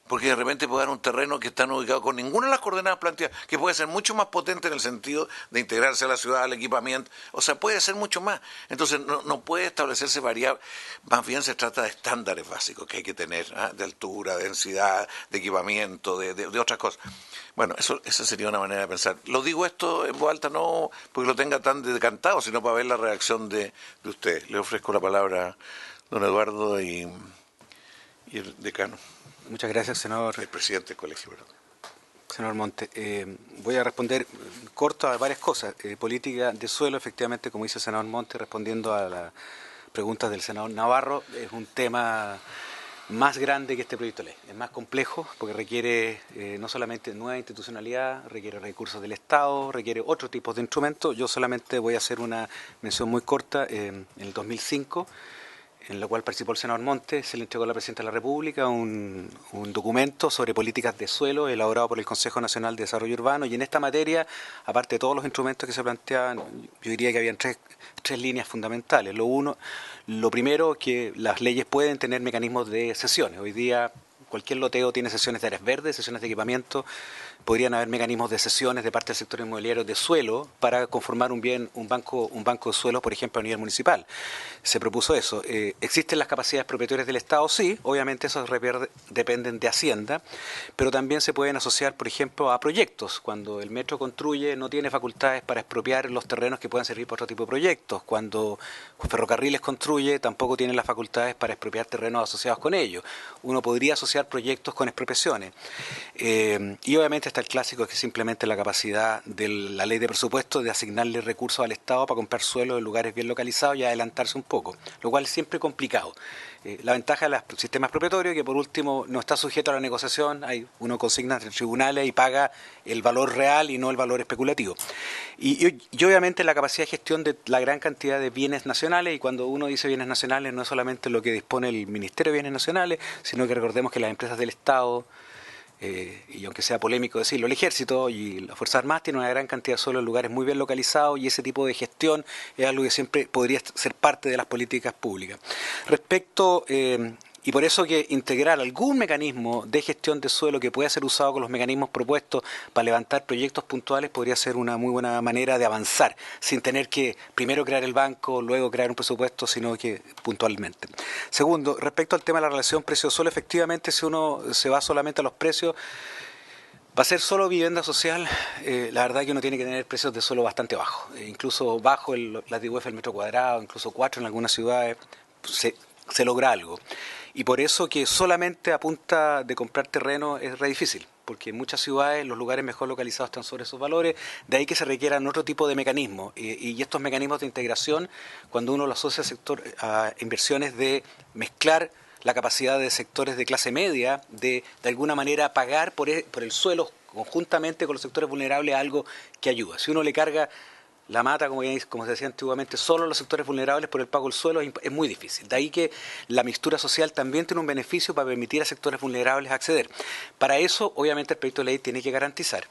Speaker 1: Porque de repente puede dar un terreno que está no ubicado con ninguna de las coordenadas planteadas, que puede ser mucho más potente en el sentido de integrarse a la ciudad, al equipamiento, o sea, puede ser mucho más. Entonces no puede establecerse variables, más bien se trata de estándares básicos que hay que tener, de altura, de densidad, de equipamiento, de otras cosas. Bueno, esa sería una manera de pensar. Lo digo esto en voz alta no porque lo tenga tan decantado, sino para ver la reacción de usted. Le ofrezco la palabra a don Eduardo y el decano.
Speaker 4: Muchas gracias, senador.
Speaker 1: El presidente del colegio, perdón.
Speaker 4: Senador Monte, voy a responder corto a varias cosas. Política de suelo, efectivamente, como dice el senador Monte, respondiendo a las preguntas del senador Navarro, es un tema más grande que este proyecto de ley. Es más complejo porque requiere no solamente nueva institucionalidad, requiere recursos del Estado, requiere otro tipo de instrumentos. Yo solamente voy a hacer una mención muy corta. En el 2005, en la cual participó el senador Montes, se le entregó a la Presidenta de la República un documento sobre políticas de suelo elaborado por el Consejo Nacional de Desarrollo Urbano, y en esta materia, aparte de todos los instrumentos que se planteaban, yo diría que habían tres líneas fundamentales. Lo primero, que las leyes pueden tener mecanismos de cesiones. Hoy día cualquier loteo tiene cesiones de áreas verdes, cesiones de equipamiento. Podrían haber mecanismos de cesiones de parte del sector inmobiliario de suelo para conformar un banco de suelo, por ejemplo, a nivel municipal. Se propuso eso. ¿Existen las capacidades propietarias del Estado? Sí, obviamente esos dependen de Hacienda, pero también se pueden asociar, por ejemplo, a proyectos. Cuando el Metro construye, no tiene facultades para expropiar los terrenos que puedan servir para otro tipo de proyectos. Cuando Ferrocarriles construye, tampoco tiene las facultades para expropiar terrenos asociados con ellos. Uno podría asociar proyectos con expropiaciones. Y obviamente está el clásico, que es simplemente la capacidad de la ley de presupuesto de asignarle recursos al Estado para comprar suelo en lugares bien localizados y adelantarse un poco, lo cual es siempre complicado. La ventaja de los sistemas propietarios es que, por último, no está sujeto a la negociación, uno consigna entre tribunales y paga el valor real y no el valor especulativo. Y obviamente la capacidad de gestión de la gran cantidad de bienes nacionales, y cuando uno dice bienes nacionales no es solamente lo que dispone el Ministerio de Bienes Nacionales, sino que recordemos que las empresas del Estado, y aunque sea polémico decirlo, el Ejército y las Fuerzas Armadas tienen una gran cantidad de suelo en lugares muy bien localizados y ese tipo de gestión es algo que siempre podría ser parte de las políticas públicas. Respecto... y por eso que integrar algún mecanismo de gestión de suelo que pueda ser usado con los mecanismos propuestos para levantar proyectos puntuales podría ser una muy buena manera de avanzar, sin tener que primero crear el banco, luego crear un presupuesto, sino que puntualmente. Segundo, respecto al tema de la relación precio-suelo, efectivamente si uno se va solamente a los precios, va a ser solo vivienda social, la verdad que uno tiene que tener precios de suelo bastante bajos, incluso bajo la TIUF el metro cuadrado, incluso 4 en algunas ciudades, se logra algo. Y por eso que solamente a punta de comprar terreno es re difícil, porque en muchas ciudades los lugares mejor localizados están sobre esos valores, de ahí que se requieran otro tipo de mecanismos. Y estos mecanismos de integración, cuando uno lo asocia a inversiones de mezclar la capacidad de sectores de clase media, de alguna manera pagar por el suelo conjuntamente con los sectores vulnerables, algo que ayuda. Si uno le carga la mata, como se decía antiguamente, solo los sectores vulnerables por el pago del suelo es muy difícil. De ahí que la mixtura social también tiene un beneficio para permitir a sectores vulnerables acceder. Para eso, obviamente, el proyecto de ley tiene que garantizar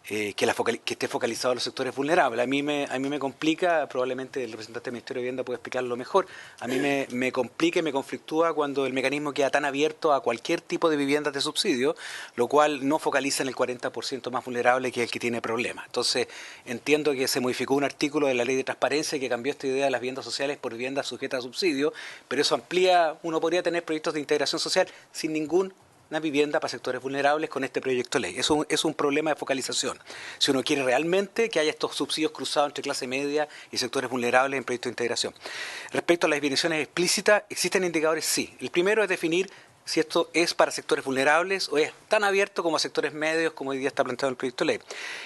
Speaker 4: que esté focalizado en los sectores vulnerables. A mí me complica, probablemente el representante del Ministerio de Vivienda puede explicarlo mejor, a mí me complica y me conflictúa cuando el mecanismo queda tan abierto a cualquier tipo de viviendas de subsidio, lo cual no focaliza en el 40% más vulnerable, que es el que tiene problemas. Entonces, entiendo que se modificó un artículo de la Ley de Transparencia que cambió esta idea de las viviendas sociales por viviendas sujetas a subsidio, pero eso amplía, uno podría tener proyectos de integración social sin ninguna vivienda para sectores vulnerables con este proyecto de ley. Eso es un problema de focalización. Si uno quiere realmente que haya estos subsidios cruzados entre clase media y sectores vulnerables en proyectos de integración. Respecto a las definiciones explícitas, ¿existen indicadores? Sí. El primero es definir si esto es para sectores vulnerables o es tan abierto como a sectores medios, como hoy día está planteado en el proyecto de ley.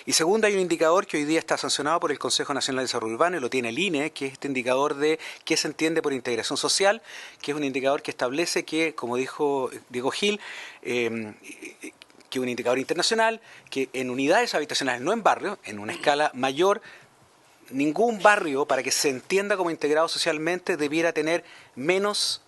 Speaker 4: Y segundo, hay un indicador que hoy día está sancionado por el Consejo Nacional de Desarrollo Urbano y lo tiene el INE, que es este indicador de qué se entiende por integración social, que es un indicador que establece que, como dijo Diego Gil, que es un indicador internacional, que en unidades habitacionales, no en barrios, en una escala mayor, ningún barrio, para que se entienda como integrado socialmente, debiera tener menos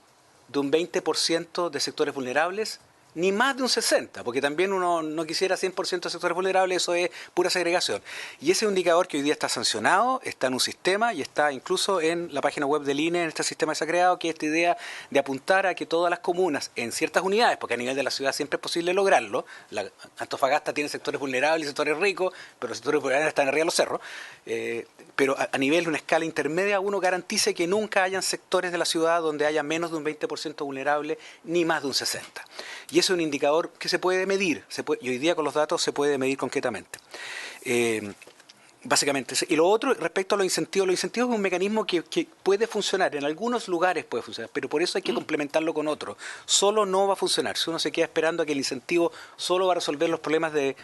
Speaker 4: de un 20% de sectores vulnerables, ni más de un 60%, porque también uno no quisiera 100% de sectores vulnerables, eso es pura segregación. Y ese indicador que hoy día está sancionado, está en un sistema y está incluso en la página web del INE, en este sistema que se ha creado, que es esta idea de apuntar a que todas las comunas, en ciertas unidades, porque a nivel de la ciudad siempre es posible lograrlo, Antofagasta tiene sectores vulnerables y sectores ricos, pero los sectores vulnerables están arriba de los cerros, pero a nivel de una escala intermedia uno garantice que nunca hayan sectores de la ciudad donde haya menos de un 20% vulnerable, ni más de un 60%. Y eso es un indicador que se puede medir, y hoy día con los datos se puede medir concretamente. Básicamente. Y lo otro, respecto a los incentivos es un mecanismo que puede funcionar, en algunos lugares puede funcionar, pero por eso hay que complementarlo con otro. Solo no va a funcionar. Si uno se queda esperando a que el incentivo solo va a resolver los problemas de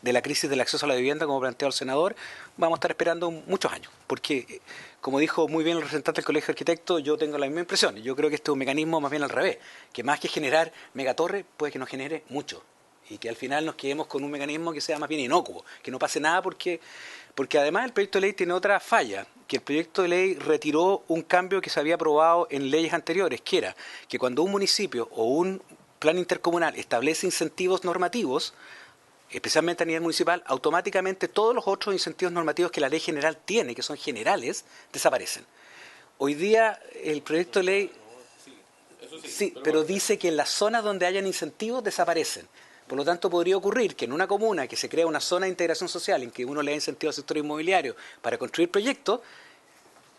Speaker 4: la crisis del acceso a la vivienda, como planteó el senador, vamos a estar esperando muchos años. Porque, como dijo muy bien el representante del Colegio de Arquitectos, yo tengo la misma impresión. Yo creo que este es un mecanismo más bien al revés, que más que generar megatorres, puede que nos genere mucho. Y que al final nos quedemos con un mecanismo que sea más bien inocuo, que no pase nada porque además el proyecto de ley tiene otra falla, que el proyecto de ley retiró un cambio que se había aprobado en leyes anteriores, que era que cuando un municipio o un plan intercomunal establece incentivos normativos, especialmente a nivel municipal, automáticamente todos los otros incentivos normativos que la ley general tiene, que son generales, desaparecen. Hoy día el proyecto de ley, sí, pero dice que en las zonas donde hayan incentivos desaparecen. Por lo tanto, podría ocurrir que en una comuna que se crea una zona de integración social en que uno le da incentivo al sector inmobiliario para construir proyectos,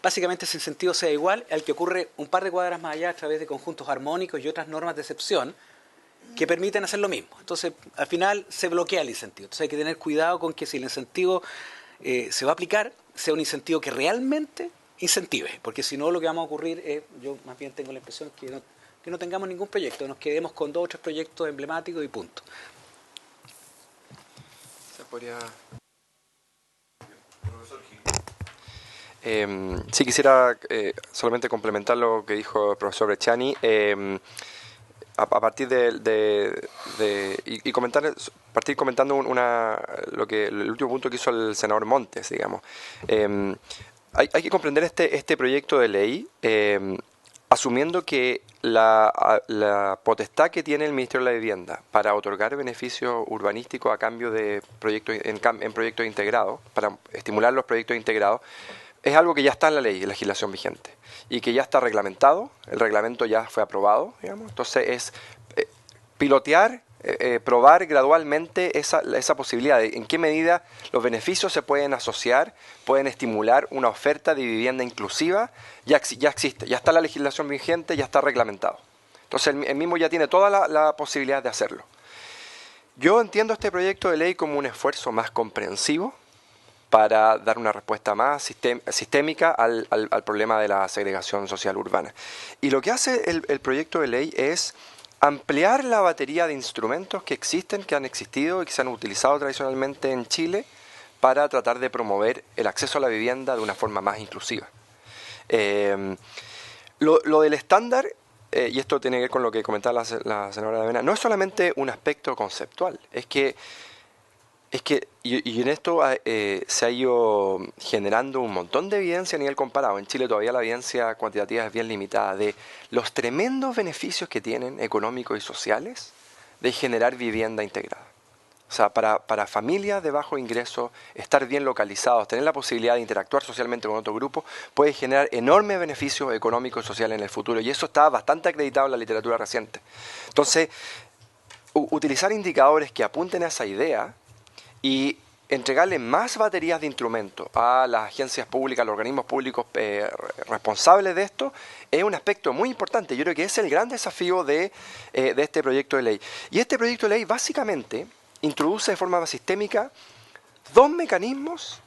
Speaker 4: básicamente ese incentivo sea igual al que ocurre un par de cuadras más allá a través de conjuntos armónicos y otras normas de excepción que permiten hacer lo mismo. Entonces, al final se bloquea el incentivo. Entonces hay que tener cuidado con que si el incentivo se va a aplicar, sea un incentivo que realmente incentive, porque si no lo que vamos a ocurrir es, yo más bien tengo la impresión que no tengamos ningún proyecto, nos quedemos con 2 o 3 proyectos emblemáticos y punto.
Speaker 5: Se podría... sí, quisiera solamente complementar lo que dijo el profesor Bresciani a partir y comentar, partir comentando el último punto que hizo el senador Montes, digamos. Hay que comprender este proyecto de ley asumiendo que la potestad que tiene el Ministerio de la Vivienda para otorgar beneficios urbanísticos a cambio de proyectos en proyectos integrados, para estimular los proyectos integrados, es algo que ya está en la ley, en la legislación vigente, y que ya está reglamentado, el reglamento ya fue aprobado, digamos. Entonces es pilotear, probar gradualmente esa posibilidad de en qué medida los beneficios se pueden asociar, pueden estimular una oferta de vivienda inclusiva. Ya existe, ya está la legislación vigente, ya está reglamentado. Entonces el mismo ya tiene toda la posibilidad de hacerlo. Yo entiendo este proyecto de ley como un esfuerzo más comprensivo para dar una respuesta más sistémica al problema de la segregación social urbana. Y lo que hace el proyecto de ley es ampliar la batería de instrumentos que existen, que han existido y que se han utilizado tradicionalmente en Chile para tratar de promover el acceso a la vivienda de una forma más inclusiva. Lo del estándar, y esto tiene que ver con lo que comentaba la senadora Aravena, no es solamente un aspecto conceptual, es que y en esto se ha ido generando un montón de evidencia a nivel comparado. En Chile todavía la evidencia cuantitativa es bien limitada de los tremendos beneficios que tienen económicos y sociales de generar vivienda integrada. O sea, para familias de bajo ingreso, estar bien localizados, tener la posibilidad de interactuar socialmente con otro grupo, puede generar enormes beneficios económicos y sociales en el futuro. Y eso está bastante acreditado en la literatura reciente. Entonces, utilizar indicadores que apunten a esa idea y entregarle más baterías de instrumentos a las agencias públicas, a los organismos públicos responsables de esto, es un aspecto muy importante. Yo creo que es el gran desafío de este proyecto de ley. Y este proyecto de ley básicamente introduce de forma sistémica dos mecanismos.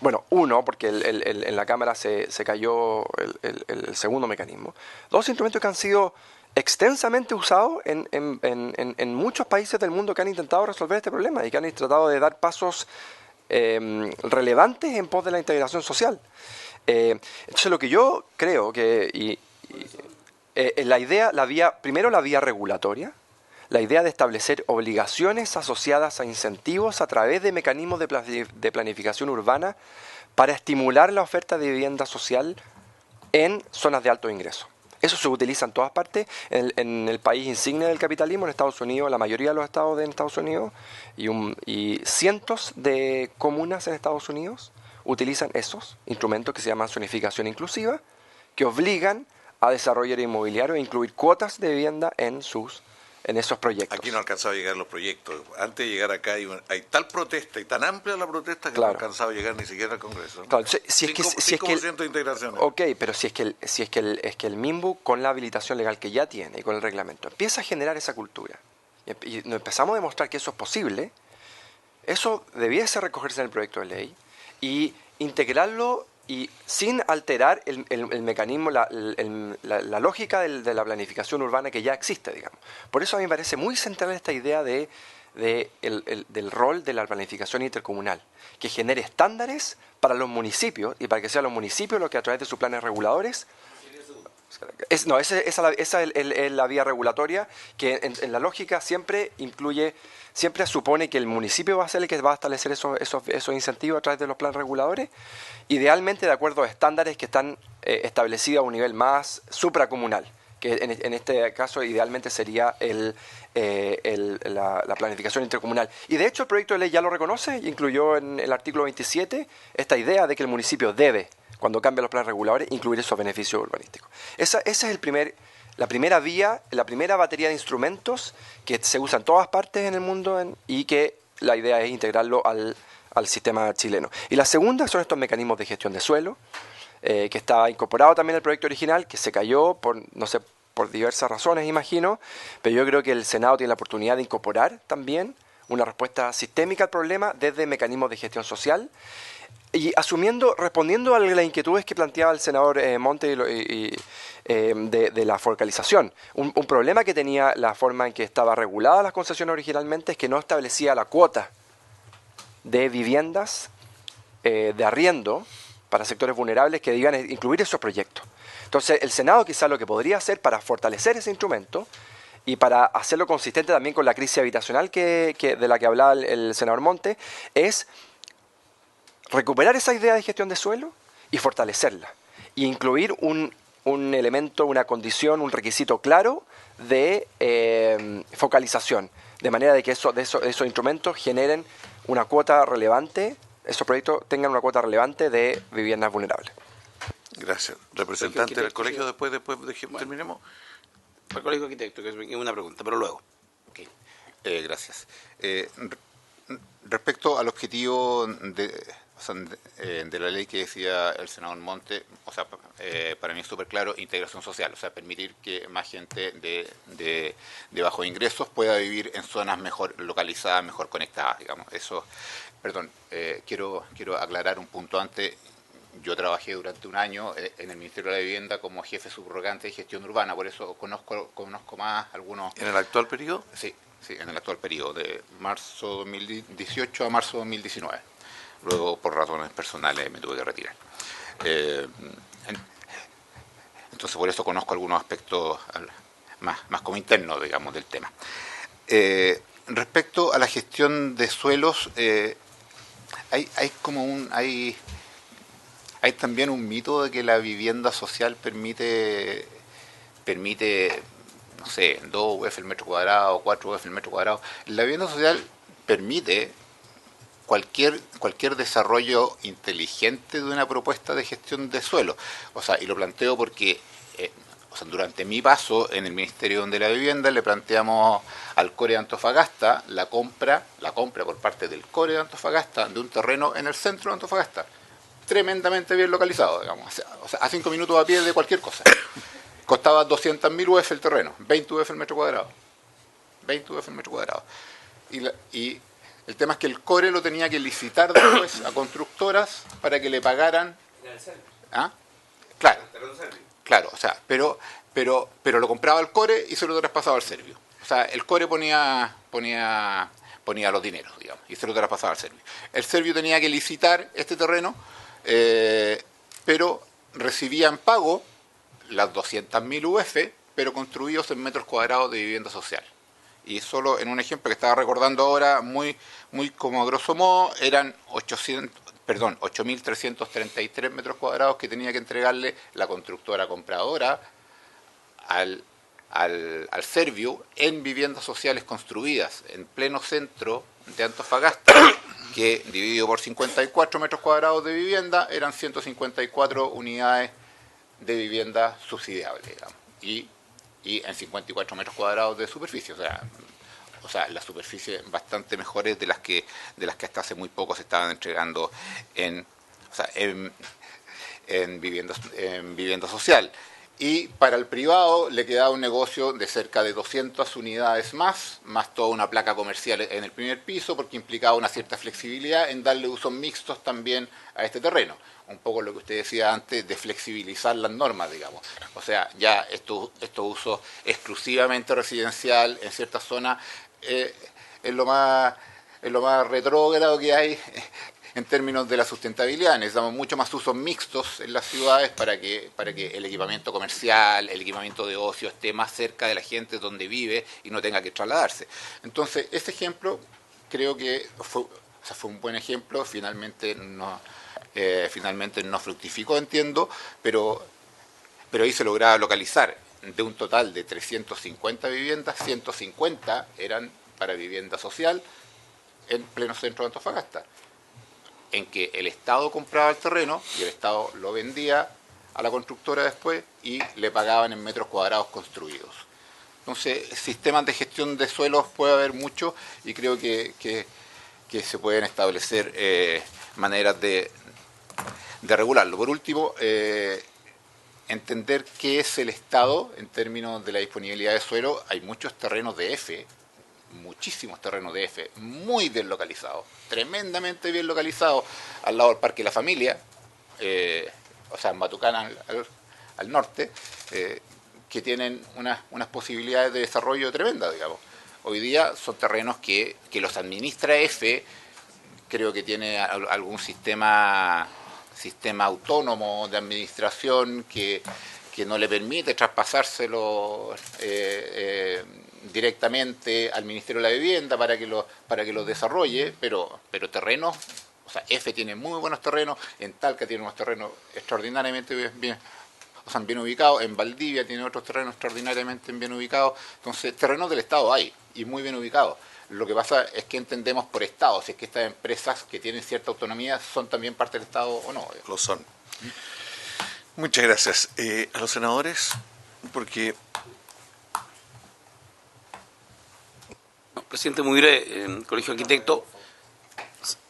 Speaker 5: Bueno, uno, porque en la Cámara se cayó el segundo mecanismo. Dos instrumentos que han sido extensamente usado en muchos países del mundo que han intentado resolver este problema y que han tratado de dar pasos relevantes en pos de la integración social. Entonces lo que yo creo que primero la vía regulatoria, la idea de establecer obligaciones asociadas a incentivos a través de mecanismos de planificación urbana para estimular la oferta de vivienda social en zonas de alto ingreso. Eso se utiliza en todas partes, en el país insignia del capitalismo, en Estados Unidos, la mayoría de los estados de Estados Unidos y cientos de comunas en Estados Unidos utilizan esos instrumentos que se llaman zonificación inclusiva, que obligan a desarrollar inmobiliario e incluir cuotas de vivienda en esos proyectos.
Speaker 1: Aquí no ha alcanzado a llegar los proyectos. Antes de llegar acá hay tal protesta y tan amplia la protesta que no ha alcanzado a llegar ni siquiera al Congreso, ¿no?
Speaker 5: Claro, si es que
Speaker 1: 5% de integración.
Speaker 5: Ok, pero si es que el MIMBU, con la habilitación legal que ya tiene y con el reglamento, empieza a generar esa cultura y nos empezamos a demostrar que eso es posible, eso debiese recogerse en el proyecto de ley y integrarlo y sin alterar el mecanismo, la lógica de la planificación urbana que ya existe, digamos. Por eso a mí me parece muy central esta idea del rol de la planificación intercomunal, que genere estándares para los municipios y para que sean los municipios los que a través de sus planes reguladores... Esa es la vía regulatoria que en la lógica siempre supone que el municipio va a ser el que va a establecer esos incentivos a través de los planes reguladores, idealmente de acuerdo a estándares que están establecidos a un nivel más supracomunal, que en este caso idealmente sería la planificación intercomunal. Y de hecho el proyecto de ley ya lo reconoce y incluyó en el artículo 27 esta idea de que el municipio debe, cuando cambia los planes reguladores, incluir esos beneficios urbanísticos. Esa es la primera vía, la primera batería de instrumentos que se usa en todas partes en el mundo y que la idea es integrarlo al sistema chileno. Y la segunda son estos mecanismos de gestión de suelo, que estaba incorporado también en el proyecto original, que se cayó por diversas razones, imagino, pero yo creo que el Senado tiene la oportunidad de incorporar también una respuesta sistémica al problema desde mecanismos de gestión social. Y respondiendo a las inquietudes que planteaba el senador Monte de la focalización, un problema que tenía la forma en que estaba regulada las concesiones originalmente es que no establecía la cuota de viviendas de arriendo para sectores vulnerables que digan incluir esos proyectos. Entonces el Senado quizás lo que podría hacer para fortalecer ese instrumento y para hacerlo consistente también con la crisis habitacional de la que hablaba el senador Monte es recuperar esa idea de gestión de suelo y fortalecerla. Y incluir un elemento, una condición, un requisito claro de focalización, de manera de que esos instrumentos generen una cuota relevante, esos proyectos tengan una cuota relevante de viviendas vulnerables.
Speaker 1: Gracias. Representante del colegio, después terminemos.
Speaker 6: El colegio de arquitectos, que es una pregunta, pero luego.
Speaker 3: Okay. Gracias. Respecto al objetivo de la ley que decía el senador Monte, para mí es súper claro, integración social, permitir que más gente de bajos ingresos pueda vivir en zonas mejor localizadas, mejor conectadas, digamos. Eso, perdón, quiero aclarar un punto antes. Yo trabajé durante un año en el Ministerio de la Vivienda como jefe subrogante de gestión urbana, por eso conozco más algunos...
Speaker 1: ¿En el actual periodo?
Speaker 3: Sí, en el actual periodo, de marzo 2018 a marzo 2019. Luego, por razones personales, me tuve que retirar. Entonces, por eso conozco algunos aspectos más como internos, digamos, del tema. Respecto a la gestión de suelos, hay también un mito de que la vivienda social permite, no sé, 2 UF el metro cuadrado, 4 UF el metro cuadrado. La vivienda social permite cualquier desarrollo inteligente de una propuesta de gestión de suelo. Y lo planteo porque durante mi paso en el Ministerio de la Vivienda le planteamos al CORE de Antofagasta la compra por parte del CORE de Antofagasta de un terreno en el centro de Antofagasta, tremendamente bien localizado, digamos, a 5 minutos a pie de cualquier cosa. Costaba 200.000 UF el terreno, 20 UF el metro cuadrado. 20 UF el metro cuadrado. Y el tema es que el CORE lo tenía que licitar después a constructoras para que le pagaran. ¿Ah? Claro, pero lo compraba el CORE y se lo traspasaba al Servio. El CORE ponía los dineros, digamos, y se lo traspasaba al Servio. El Servio tenía que licitar este terreno, pero recibía en pago las 200.000 UF, pero construidos en metros cuadrados de vivienda social. Y solo en un ejemplo que estaba recordando ahora, muy como a grosso modo, eran 8.333 metros cuadrados que tenía que entregarle la constructora compradora al Servio en viviendas sociales construidas en pleno centro de Antofagasta, que dividido por 54 metros cuadrados de vivienda eran 154 unidades de vivienda subsidiable, digamos, y en 54 metros cuadrados de superficie, o sea, las superficies bastante mejores de las que hasta hace muy poco se estaban entregando en vivienda social. Y para el privado le quedaba un negocio de cerca de 200 unidades más toda una placa comercial en el primer piso, porque implicaba una cierta flexibilidad en darle usos mixtos también a este terreno. Un poco lo que usted decía antes de flexibilizar las normas, digamos. O sea, ya estos usos exclusivamente residencial en ciertas zonas es lo más retrógrado que hay en términos de la sustentabilidad. Necesitamos mucho más usos mixtos en las ciudades para que el equipamiento comercial, el equipamiento de ocio esté más cerca de la gente donde vive y no tenga que trasladarse. Entonces, ese ejemplo creo que fue un buen ejemplo. Finalmente no fructificó, entiendo, pero ahí se lograba localizar. De un total de 350 viviendas, 150 eran para vivienda social en pleno centro de Antofagasta, en que el Estado compraba el terreno y el Estado lo vendía a la constructora después y le pagaban en metros cuadrados construidos. Entonces, sistemas de gestión de suelos puede haber muchos y creo que se pueden establecer maneras de regularlo. Por último, entender qué es el Estado en términos de la disponibilidad de suelo. Hay muchos terrenos de F, muchísimos terrenos de F, muy bien localizados, tremendamente bien localizados, al lado del Parque La Familia, en Matucana al norte, que tienen unas posibilidades de desarrollo tremendas, digamos. Hoy día son terrenos que los administra F, creo que tiene algún sistema autónomo de administración que no le permite traspasárselo directamente al Ministerio de la Vivienda para que lo desarrolle, pero terrenos, F tiene muy buenos terrenos, en Talca tiene unos terrenos extraordinariamente bien o sea, bien ubicados. En Valdivia tiene otros terrenos extraordinariamente bien ubicados. Entonces, terrenos del Estado hay, y muy bien ubicados. Lo que pasa es que entendemos por Estado, si es que estas empresas que tienen cierta autonomía son también parte del Estado o no.
Speaker 1: Lo son. Muchas gracias. A los senadores, porque...
Speaker 6: Presidente, muy breve, el Colegio de Arquitectos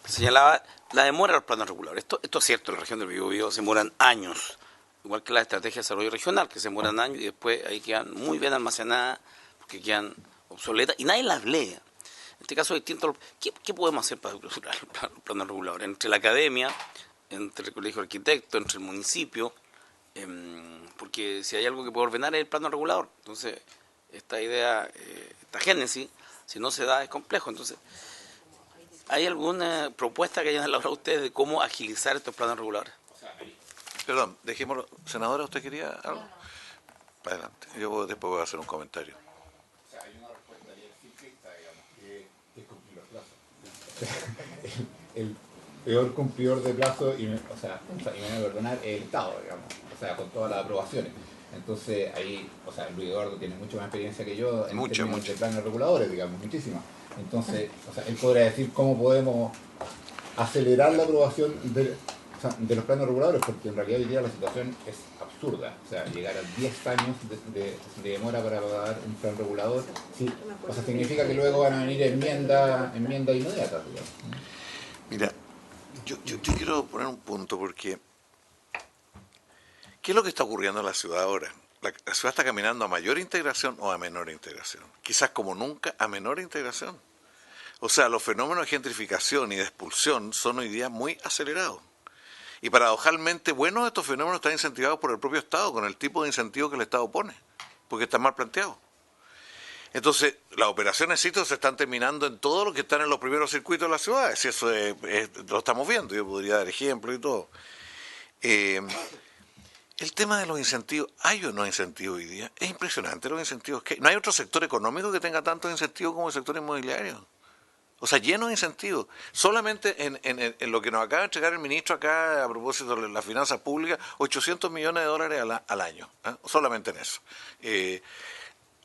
Speaker 6: señalaba la demora de los planos regulares. Esto es cierto, en la región del Biobío se demoran años, igual que la estrategia de desarrollo regional, que se demoran años y después ahí quedan muy bien almacenadas, porque quedan obsoletas y nadie las lee. En este caso es distinto. ¿Qué podemos hacer para estructurar los planos reguladores? Entre la academia, entre el Colegio de Arquitectos, entre el municipio, porque si hay algo que puede ordenar es el plano regulador. Entonces, esta idea, esta génesis, si no se da es complejo. Entonces, ¿hay alguna propuesta que hayan elaborado ustedes de cómo agilizar estos planos reguladores?
Speaker 1: Perdón, dejémoslo. Senadora, ¿usted quería algo? Adelante. Yo después voy a hacer un comentario.
Speaker 3: Hay una respuesta bien simplista, digamos, que es cumplir los plazos. El peor cumplidor de plazo, y me van a perdonar, es el Estado, digamos, con todas las aprobaciones. Entonces ahí, Luis Eduardo tiene mucho más experiencia que yo en términos de planes reguladores, digamos, muchísima. Entonces, él podría decir cómo podemos acelerar la aprobación de los planes reguladores, porque en realidad hoy día la situación es absurda. Llegar a 10 años de demora para aprobar un plan regulador, sí, significa que luego van a venir enmiendas inmediatas, digamos.
Speaker 1: Mira, yo quiero poner un punto, porque ¿qué es lo que está ocurriendo en la ciudad ahora? La ciudad está caminando a mayor integración o a menor integración. Quizás como nunca a menor integración. O sea, los fenómenos de gentrificación y de expulsión son hoy día muy acelerados. Y paradojalmente, buenos de estos fenómenos están incentivados por el propio Estado, con el tipo de incentivo que el Estado pone, porque están mal planteados. Entonces, las operaciones CITO se están terminando en todo lo que están en los primeros circuitos de las ciudades, si eso lo estamos viendo, yo podría dar ejemplos y todo. El tema de los incentivos, ¿hay o no incentivos hoy día? Es impresionante los incentivos que hay. No hay otro sector económico que tenga tantos incentivos como el sector inmobiliario. O sea, lleno de incentivos. Solamente en lo que nos acaba de entregar el ministro acá a propósito de las finanzas públicas, $800 millones al año. Solamente en eso.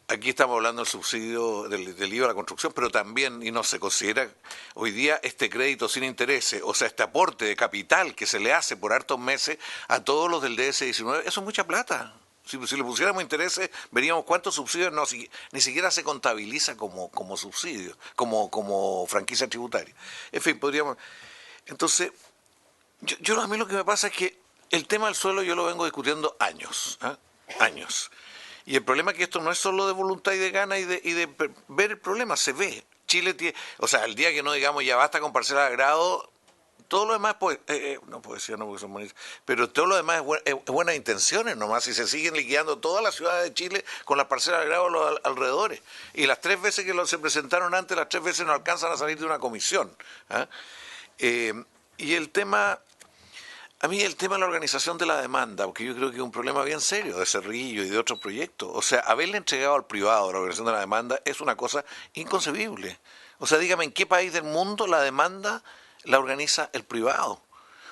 Speaker 1: Aquí estamos hablando del subsidio del IVA a la construcción, pero también, y no se considera hoy día este crédito sin intereses, o sea, este aporte de capital que se le hace por hartos meses a todos los del DS-19, eso es mucha plata. Si le pusiéramos intereses, veríamos cuántos subsidios ni siquiera se contabiliza como subsidio, como franquicia tributaria. En fin, podríamos... Entonces, a mí lo que me pasa es que el tema del suelo yo lo vengo discutiendo años, años. Y el problema es que esto no es solo de voluntad y de gana y de ver el problema, se ve. Chile tiene, el día que no digamos ya basta con parcela de agrado, todo lo demás, no poesía, no porque son bonitas, pero todo lo demás es buenas intenciones nomás, si se siguen liquidando todas las ciudades de Chile con las parcelas de agrado a los alrededores. Y las 3 veces que se presentaron antes, las 3 veces no alcanzan a salir de una comisión. Y el tema... A mí el tema de la organización de la demanda, porque yo creo que es un problema bien serio de Cerrillo y de otros proyectos. O sea, haberle entregado al privado la organización de la demanda es una cosa inconcebible. O sea, dígame, ¿en qué país del mundo la demanda la organiza el privado?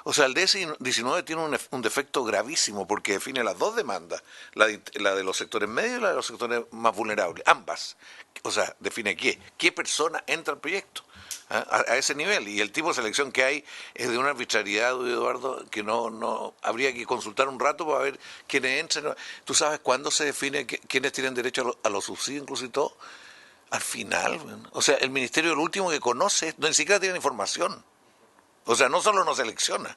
Speaker 1: O sea, el DS-19 tiene un defecto gravísimo porque define las dos demandas, la de los sectores medios y la de los sectores más vulnerables, ambas. O sea, define qué persona entra al proyecto. A ese nivel, y el tipo de selección que hay es de una arbitrariedad, Eduardo, que no habría que consultar un rato para ver quiénes entran. ¿Tú sabes cuándo se define quiénes tienen derecho a los subsidios, incluso y todo? Al final, o sea, el ministerio es el último que conoce, ni siquiera tiene información. O sea, no solo no selecciona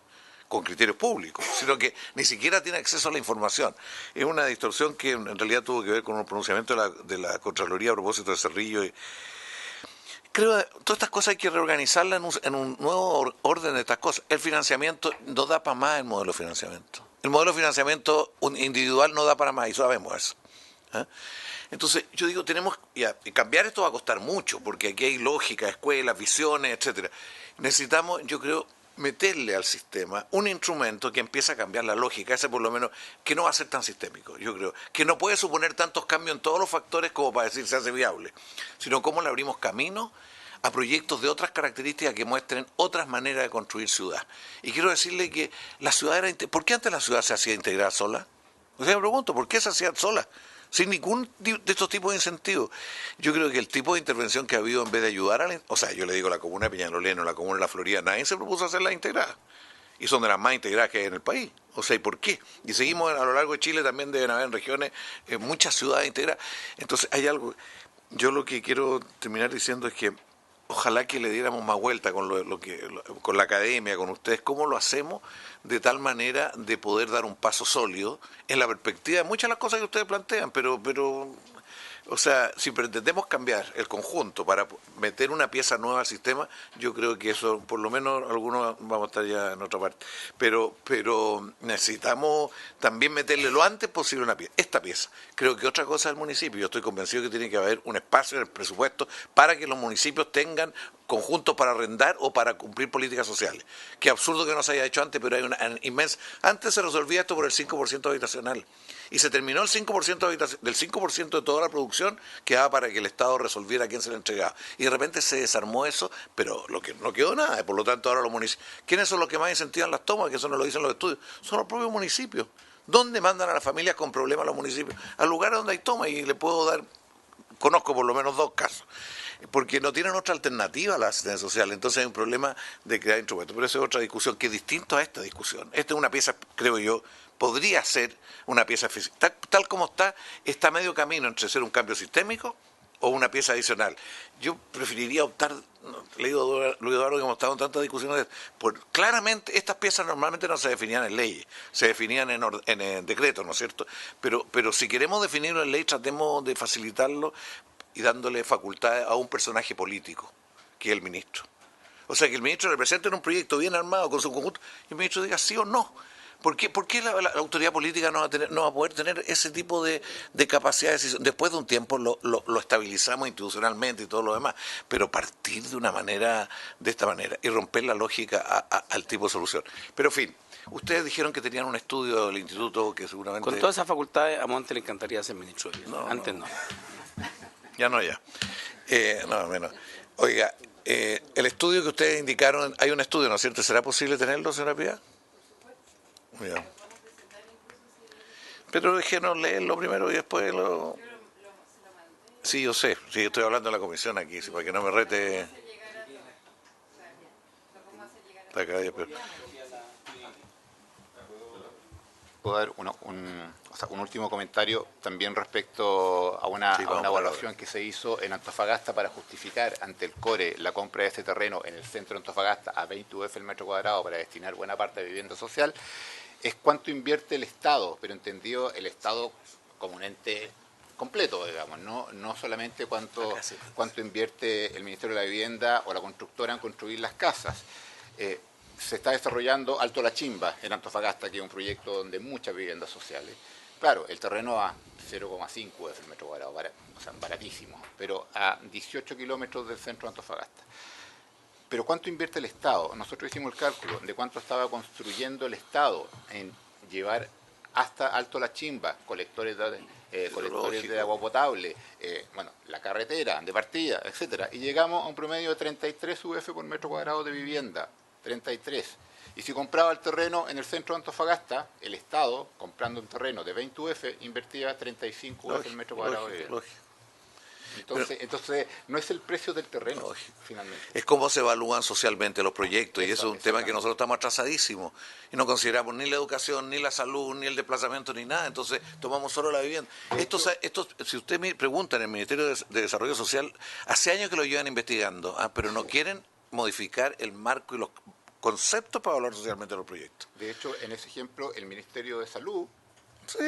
Speaker 1: con criterios públicos, sino que ni siquiera tiene acceso a la información. Es una distorsión que en realidad tuvo que ver con un pronunciamiento de la Contraloría a propósito de Cerrillo. Creo que todas estas cosas hay que reorganizarlas en un nuevo orden de estas cosas. El financiamiento no da para más, el modelo de financiamiento. El modelo de financiamiento individual no da para más, y sabemos eso. Entonces, yo digo, tenemos y cambiar esto va a costar mucho, porque aquí hay lógica, escuelas, visiones, etcétera. Necesitamos, yo creo, meterle al sistema un instrumento que empiece a cambiar la lógica, ese por lo menos, que no va a ser tan sistémico, yo creo, que no puede suponer tantos cambios en todos los factores como para decir se hace viable, sino cómo le abrimos camino a proyectos de otras características que muestren otras maneras de construir ciudad. Y quiero decirle que la ciudad ¿por qué antes la ciudad se hacía integrar sola? O sea, me pregunto, ¿por qué esa ciudad sola? Sin ningún de estos tipos de incentivos. Yo creo que el tipo de intervención que ha habido en vez de ayudar a o sea, yo le digo la comuna de Peñalolén o la comuna de La Florida, nadie se propuso hacerla integrada. Y son de las más integradas que hay en el país. O sea, ¿y por qué? Y seguimos a lo largo de Chile, también deben haber en regiones, muchas ciudades integradas. Entonces, hay algo. Yo lo que quiero terminar diciendo es que ojalá que le diéramos más vuelta con con la academia, con ustedes, cómo lo hacemos de tal manera de poder dar un paso sólido en la perspectiva de muchas de las cosas que ustedes plantean, pero o sea, si pretendemos cambiar el conjunto para meter una pieza nueva al sistema, yo creo que eso, por lo menos algunos vamos a estar ya en otra parte. Pero necesitamos también meterle lo antes posible esta pieza. Creo que otra cosa es el municipio. Yo estoy convencido que tiene que haber un espacio en el presupuesto para que los municipios tengan conjuntos para arrendar o para cumplir políticas sociales. Qué absurdo que no se haya hecho antes, pero hay una inmensa... Antes se resolvía esto por el 5% habitacional. Y se terminó el 5% del 5% de toda la producción que daba para que el Estado resolviera a quién se le entregaba. Y de repente se desarmó eso, pero lo que no quedó nada. Por lo tanto, ahora los municipios... ¿Quiénes son los que más incentivan las tomas? Que eso no lo dicen los estudios. Son los propios municipios. ¿Dónde mandan a las familias con problemas los municipios? A lugares donde hay tomas, y le puedo dar... Conozco por lo menos 2 casos. Porque no tienen otra alternativa a la asistencia social. Entonces hay un problema de crear instrumentos. Pero eso es otra discusión que es distinto a esta discusión. Esta es una pieza, creo yo, podría ser una pieza física. Tal como está medio camino entre ser un cambio sistémico o una pieza adicional. Yo preferiría optar, le digo a Luis Eduardo que hemos estado en tantas discusiones, claramente estas piezas normalmente no se definían en leyes, se definían en decretos, ¿no es cierto? Pero si queremos definirlo en ley, tratemos de facilitarlo y dándole facultades a un personaje político, que es el ministro. O sea, que el ministro represente en un proyecto bien armado con su conjunto y el ministro diga sí o no. ¿Por qué la autoridad política no va a poder tener ese tipo de capacidad de decisión? Después de un tiempo lo estabilizamos institucionalmente y todo lo demás, pero partir de esta manera y romper la lógica al tipo de solución. Pero en fin, ustedes dijeron que tenían un estudio del instituto que seguramente...
Speaker 6: Con todas esas facultades a Monte le encantaría ser ministro de Vivienda. Antes no.
Speaker 1: Ya. No, menos. Oiga, el estudio que ustedes indicaron, hay un estudio, ¿no es cierto? ¿Será posible tenerlo, señora Pía? Ya. Pero déjenos leerlo primero y después lo... Sí, yo sé. Sí, estoy hablando de la comisión aquí, para que no me rete...
Speaker 3: Puedo dar un último comentario también respecto a una evaluación que se hizo en Antofagasta para justificar ante el CORE la compra de este terreno en el centro de Antofagasta a 20 UF el metro cuadrado para destinar buena parte de vivienda social. Es cuánto invierte el Estado, pero entendido el Estado como un ente completo, digamos, no solamente cuánto invierte el Ministerio de la Vivienda o la constructora en construir las casas. Se está desarrollando Alto La Chimba en Antofagasta, que es un proyecto donde muchas viviendas sociales. Claro, el terreno a 0,5 UF el metro cuadrado, o sea, baratísimo, pero a 18 kilómetros del centro de Antofagasta. Pero ¿cuánto invierte el Estado? Nosotros hicimos el cálculo de cuánto estaba construyendo el Estado en llevar hasta Alto La Chimba colectores de agua potable, la carretera de partida, etcétera, y llegamos a un promedio de 33 UF por metro cuadrado de vivienda, 33. Y si compraba el terreno en el centro de Antofagasta, el Estado, comprando un terreno de 20 UF, invertía 35 UF el metro cuadrado de vivienda. Entonces, no es el precio del terreno, finalmente.
Speaker 1: Es cómo se evalúan socialmente los proyectos, y eso es un tema que nosotros estamos atrasadísimos, y no consideramos ni la educación, ni la salud, ni el desplazamiento, ni nada, entonces tomamos solo la vivienda. Esto si usted me pregunta en el Ministerio de Desarrollo Social, hace años que lo llevan investigando, pero no quieren modificar el marco y los conceptos para evaluar socialmente los proyectos.
Speaker 3: De hecho, en ese ejemplo, el Ministerio de Salud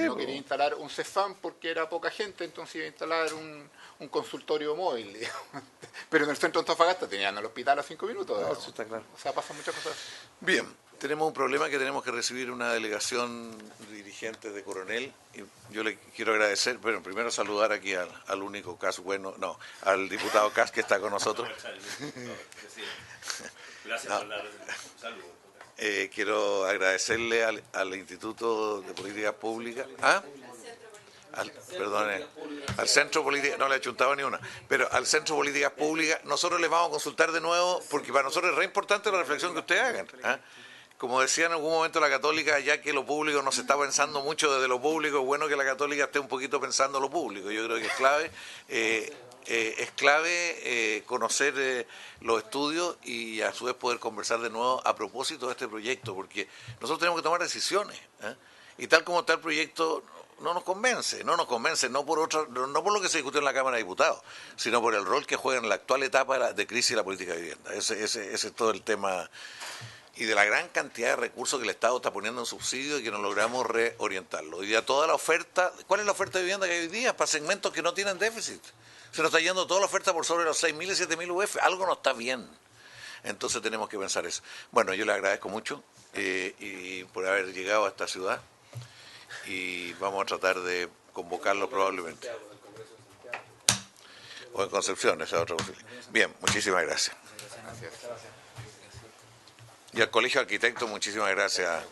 Speaker 3: no quería instalar un CEFAM porque era poca gente, entonces iba a instalar un consultorio móvil, digamos. Pero en el centro de Antofagasta tenían el hospital a 5 minutos.
Speaker 1: Eso está claro.
Speaker 3: O sea, pasan muchas cosas.
Speaker 1: Bien, tenemos un problema que tenemos que recibir una delegación de dirigentes de Coronel. Y yo le quiero agradecer, bueno, primero saludar aquí al único Cas, al diputado Cas que está con nosotros.
Speaker 8: Gracias por la salud.
Speaker 1: Quiero agradecerle al Instituto de Políticas Públicas, al Centro Políticas, no le he chuntado ni una, pero al Centro Políticas Públicas, nosotros les vamos a consultar de nuevo, porque para nosotros es re importante la reflexión que ustedes hagan. como decía en algún momento la Católica, ya que lo público no se está pensando mucho desde lo público, es bueno que la Católica esté un poquito pensando lo público. Yo creo que es clave conocer los estudios y a su vez poder conversar de nuevo a propósito de este proyecto, porque nosotros tenemos que tomar decisiones, ¿eh? Y tal como está el proyecto no nos convence no por lo que se discutió en la Cámara de Diputados, sino por el rol que juega en la actual etapa de crisis de la política de vivienda. Ese es todo el tema, y de la gran cantidad de recursos que el Estado está poniendo en subsidios y que no logramos reorientarlo. Hoy día toda la oferta, ¿cuál es la oferta de vivienda que hay hoy día? Para segmentos que no tienen déficit. Se nos está yendo toda la oferta por sobre los 6.000 y 7.000 UF, algo no está bien. Entonces tenemos que pensar eso. Bueno, yo le agradezco mucho y por haber llegado a esta ciudad, y vamos a tratar de convocarlo probablemente. O en Concepción, esa es otra posibilidad. Bien, muchísimas gracias. Y al Colegio de Arquitectos, muchísimas gracias.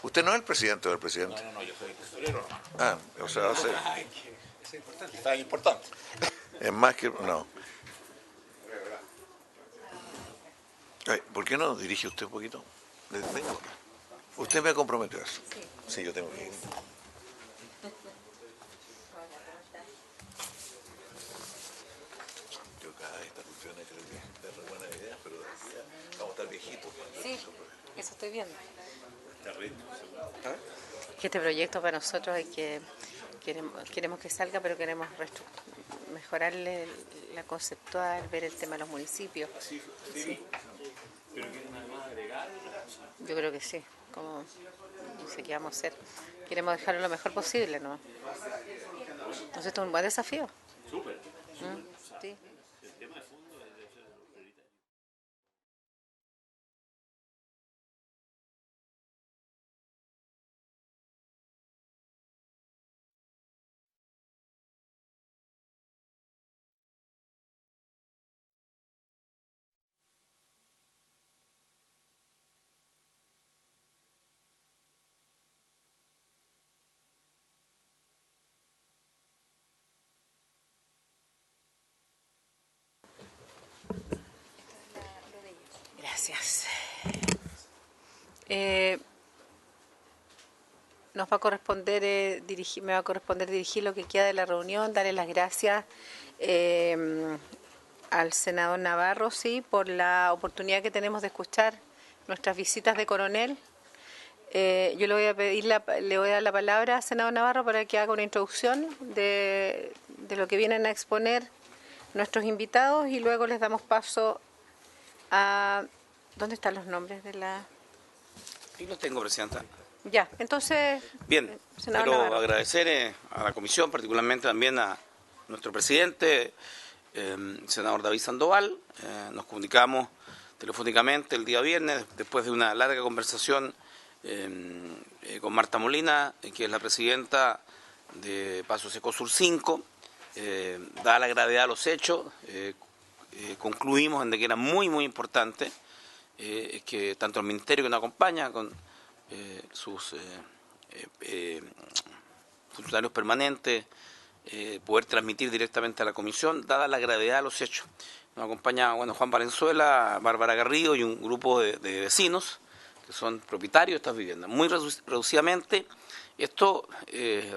Speaker 1: ¿Usted no es el presidente o el presidente?
Speaker 3: No, yo soy tesorero.
Speaker 1: Ah, o sea,
Speaker 3: Es importante. Está importante.
Speaker 1: es más que... No. Ay, ¿por qué no dirige usted un poquito? Venga acá. Usted me comprometió a eso. Sí, yo tengo que ir. Yo cada vez esta función creo que es re buena idea, pero vamos a estar viejitos.
Speaker 7: Sí, eso estoy viendo.
Speaker 1: ¿Ah?
Speaker 7: Que este proyecto para nosotros es que queremos que salga, pero queremos mejorarle la conceptual, ver el tema de los municipios. Sí. Yo creo que sí, como no sé qué vamos a hacer. Queremos dejarlo lo mejor posible, ¿no? Entonces esto es un buen desafío.
Speaker 8: Súper.
Speaker 7: Sí.
Speaker 8: El tema de fondo debe ser prioritario.
Speaker 7: Gracias. Nos va a corresponder me va a corresponder dirigir lo que queda de la reunión, darle las gracias al senador Navarro, sí, por la oportunidad que tenemos de escuchar nuestras visitas de coronel. Yo le voy a pedir, le voy a dar la palabra al senador Navarro para que haga una introducción de lo que vienen a exponer nuestros invitados y luego les damos paso a... ¿Dónde están los nombres de la...?
Speaker 6: Aquí los tengo, Presidenta.
Speaker 7: Ya, entonces...
Speaker 6: Bien,
Speaker 7: senador
Speaker 6: quiero
Speaker 7: Navarro.
Speaker 6: agradecer a la comisión, particularmente también a nuestro presidente, senador David Sandoval. Nos comunicamos telefónicamente el día viernes, después de una larga conversación con Marta Molina, que es la presidenta de Paso Seco Sur 5. Dada la gravedad de los hechos, concluimos en que era muy, muy importante que tanto el Ministerio que nos acompaña con sus funcionarios permanentes, poder transmitir directamente a la comisión, dada la gravedad de los hechos. Nos acompaña Juan Valenzuela, Bárbara Garrido y un grupo de vecinos que son propietarios de estas viviendas. Muy reducidamente, esto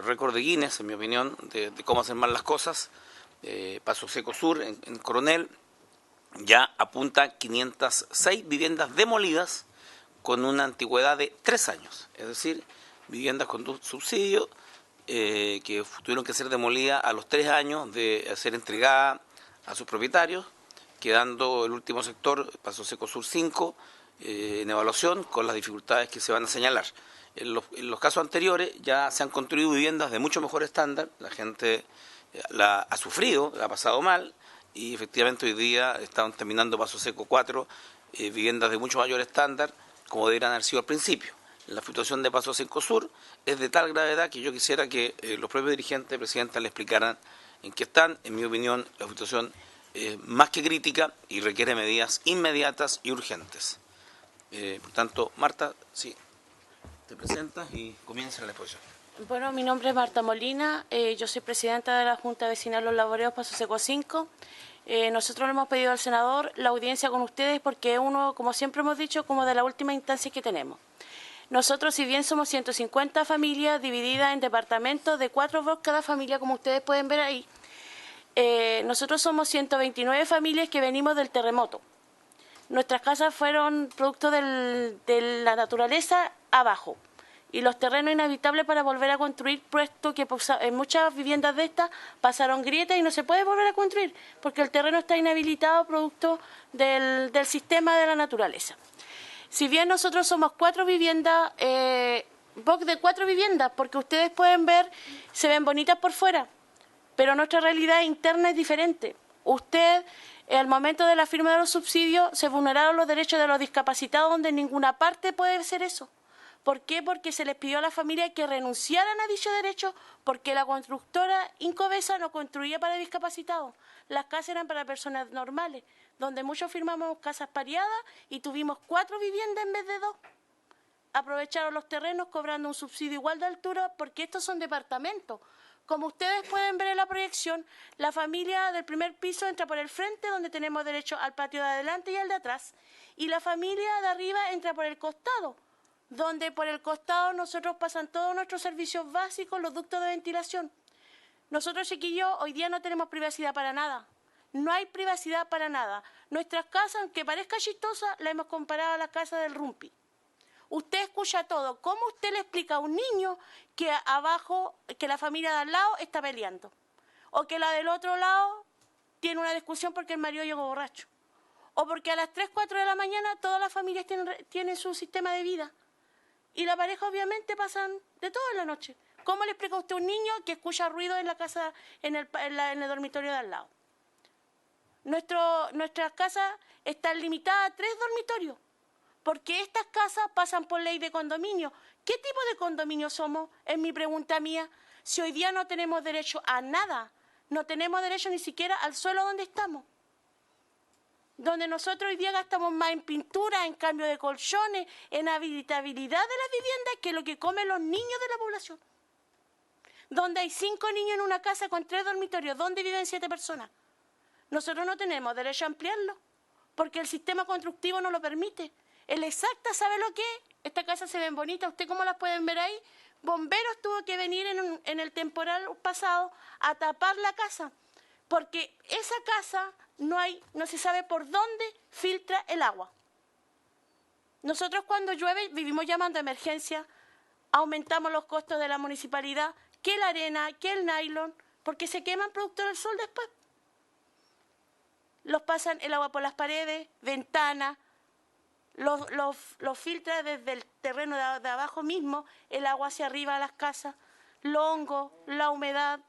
Speaker 6: récord de Guinness, en mi opinión, de cómo hacer mal las cosas. Paso Seco Sur, en Coronel, ya apunta a 506 viviendas demolidas con una antigüedad de 3 años, es decir, viviendas con subsidio que tuvieron que ser demolidas a los 3 años de ser entregadas a sus propietarios, quedando el último sector, Paso Seco Sur 5, en evaluación con las dificultades que se van a señalar. En los casos anteriores ya se han construido viviendas de mucho mejor estándar, la gente la ha sufrido, la ha pasado mal, y efectivamente hoy día están terminando Paso Seco 4, viviendas de mucho mayor estándar, como deberían haber sido al principio. La situación de Paso Seco Sur es de tal gravedad que yo quisiera que los propios dirigentes, presidenta, le explicaran en qué están. En mi opinión, la situación es más que crítica y requiere medidas inmediatas y urgentes. Por tanto, Marta, sí, te presentas y comienza la exposición.
Speaker 9: Bueno, mi nombre es Marta Molina, yo soy presidenta de la Junta Vecinal Los Laboreos Paso Seco 5. Nosotros le hemos pedido al senador la audiencia con ustedes porque es uno, como siempre hemos dicho, como de la última instancia que tenemos. Nosotros, si bien somos 150 familias divididas en departamentos de 4 blocks cada familia, como ustedes pueden ver ahí, nosotros somos 129 familias que venimos del terremoto. Nuestras casas fueron producto de la naturaleza abajo y los terrenos inhabitables para volver a construir, puesto que en muchas viviendas de estas pasaron grietas y no se puede volver a construir porque el terreno está inhabilitado producto del sistema de la naturaleza. Si bien nosotros somos 4 viviendas, box de 4 viviendas, porque ustedes pueden ver, se ven bonitas por fuera, pero nuestra realidad interna es diferente. Usted, al momento de la firma de los subsidios, se vulneraron los derechos de los discapacitados, donde en ninguna parte puede ser eso. ¿Por qué? Porque se les pidió a la familia que renunciaran a dicho derecho, porque la constructora Incovesa no construía para discapacitados. Las casas eran para personas normales, donde muchos firmamos casas pareadas y tuvimos 4 viviendas en vez de 2. Aprovecharon los terrenos cobrando un subsidio igual de altura, porque estos son departamentos. Como ustedes pueden ver en la proyección, la familia del primer piso entra por el frente, donde tenemos derecho al patio de adelante y al de atrás, y la familia de arriba entra por el costado, donde por el costado nosotros pasan todos nuestros servicios básicos, los ductos de ventilación. Nosotros, chiquillos, hoy día no tenemos privacidad para nada. No hay privacidad para nada. Nuestras casas, aunque parezca chistosa, la hemos comparado a la casa del Rumpi. Usted escucha todo. ¿Cómo usted le explica a un niño que abajo, que la familia de al lado está peleando? O que la del otro lado tiene una discusión porque el marido llegó borracho. O porque a las 3, 4 de la mañana todas las familias tienen su sistema de vida. Y la pareja obviamente pasan de todo en la noche. ¿Cómo le explica a usted a un niño que escucha ruido en la casa, en el dormitorio de al lado? Nuestras casas están limitadas a 3 dormitorios, porque estas casas pasan por ley de condominio. ¿Qué tipo de condominio somos? Es mi pregunta mía. Si hoy día no tenemos derecho a nada, no tenemos derecho ni siquiera al suelo donde estamos. Donde nosotros hoy día gastamos más en pintura, en cambio de colchones, en habitabilidad de las viviendas, que lo que comen los niños de la población. Donde hay 5 niños en una casa con 3 dormitorios, donde viven 7 personas. Nosotros no tenemos derecho a ampliarlo, porque el sistema constructivo no lo permite. El Exacta sabe lo que es. Estas casas se ven bonitas, ¿usted cómo las pueden ver ahí? Bomberos tuvo que venir en el temporal pasado a tapar la casa, porque esa casa no se sabe por dónde filtra el agua. Nosotros cuando llueve vivimos llamando a emergencia, aumentamos los costos de la municipalidad, que la arena, que el nylon, porque se queman producto del sol después. Los pasan el agua por las paredes, ventanas, los filtra desde el terreno de abajo mismo, el agua hacia arriba a las casas, los hongos, la humedad.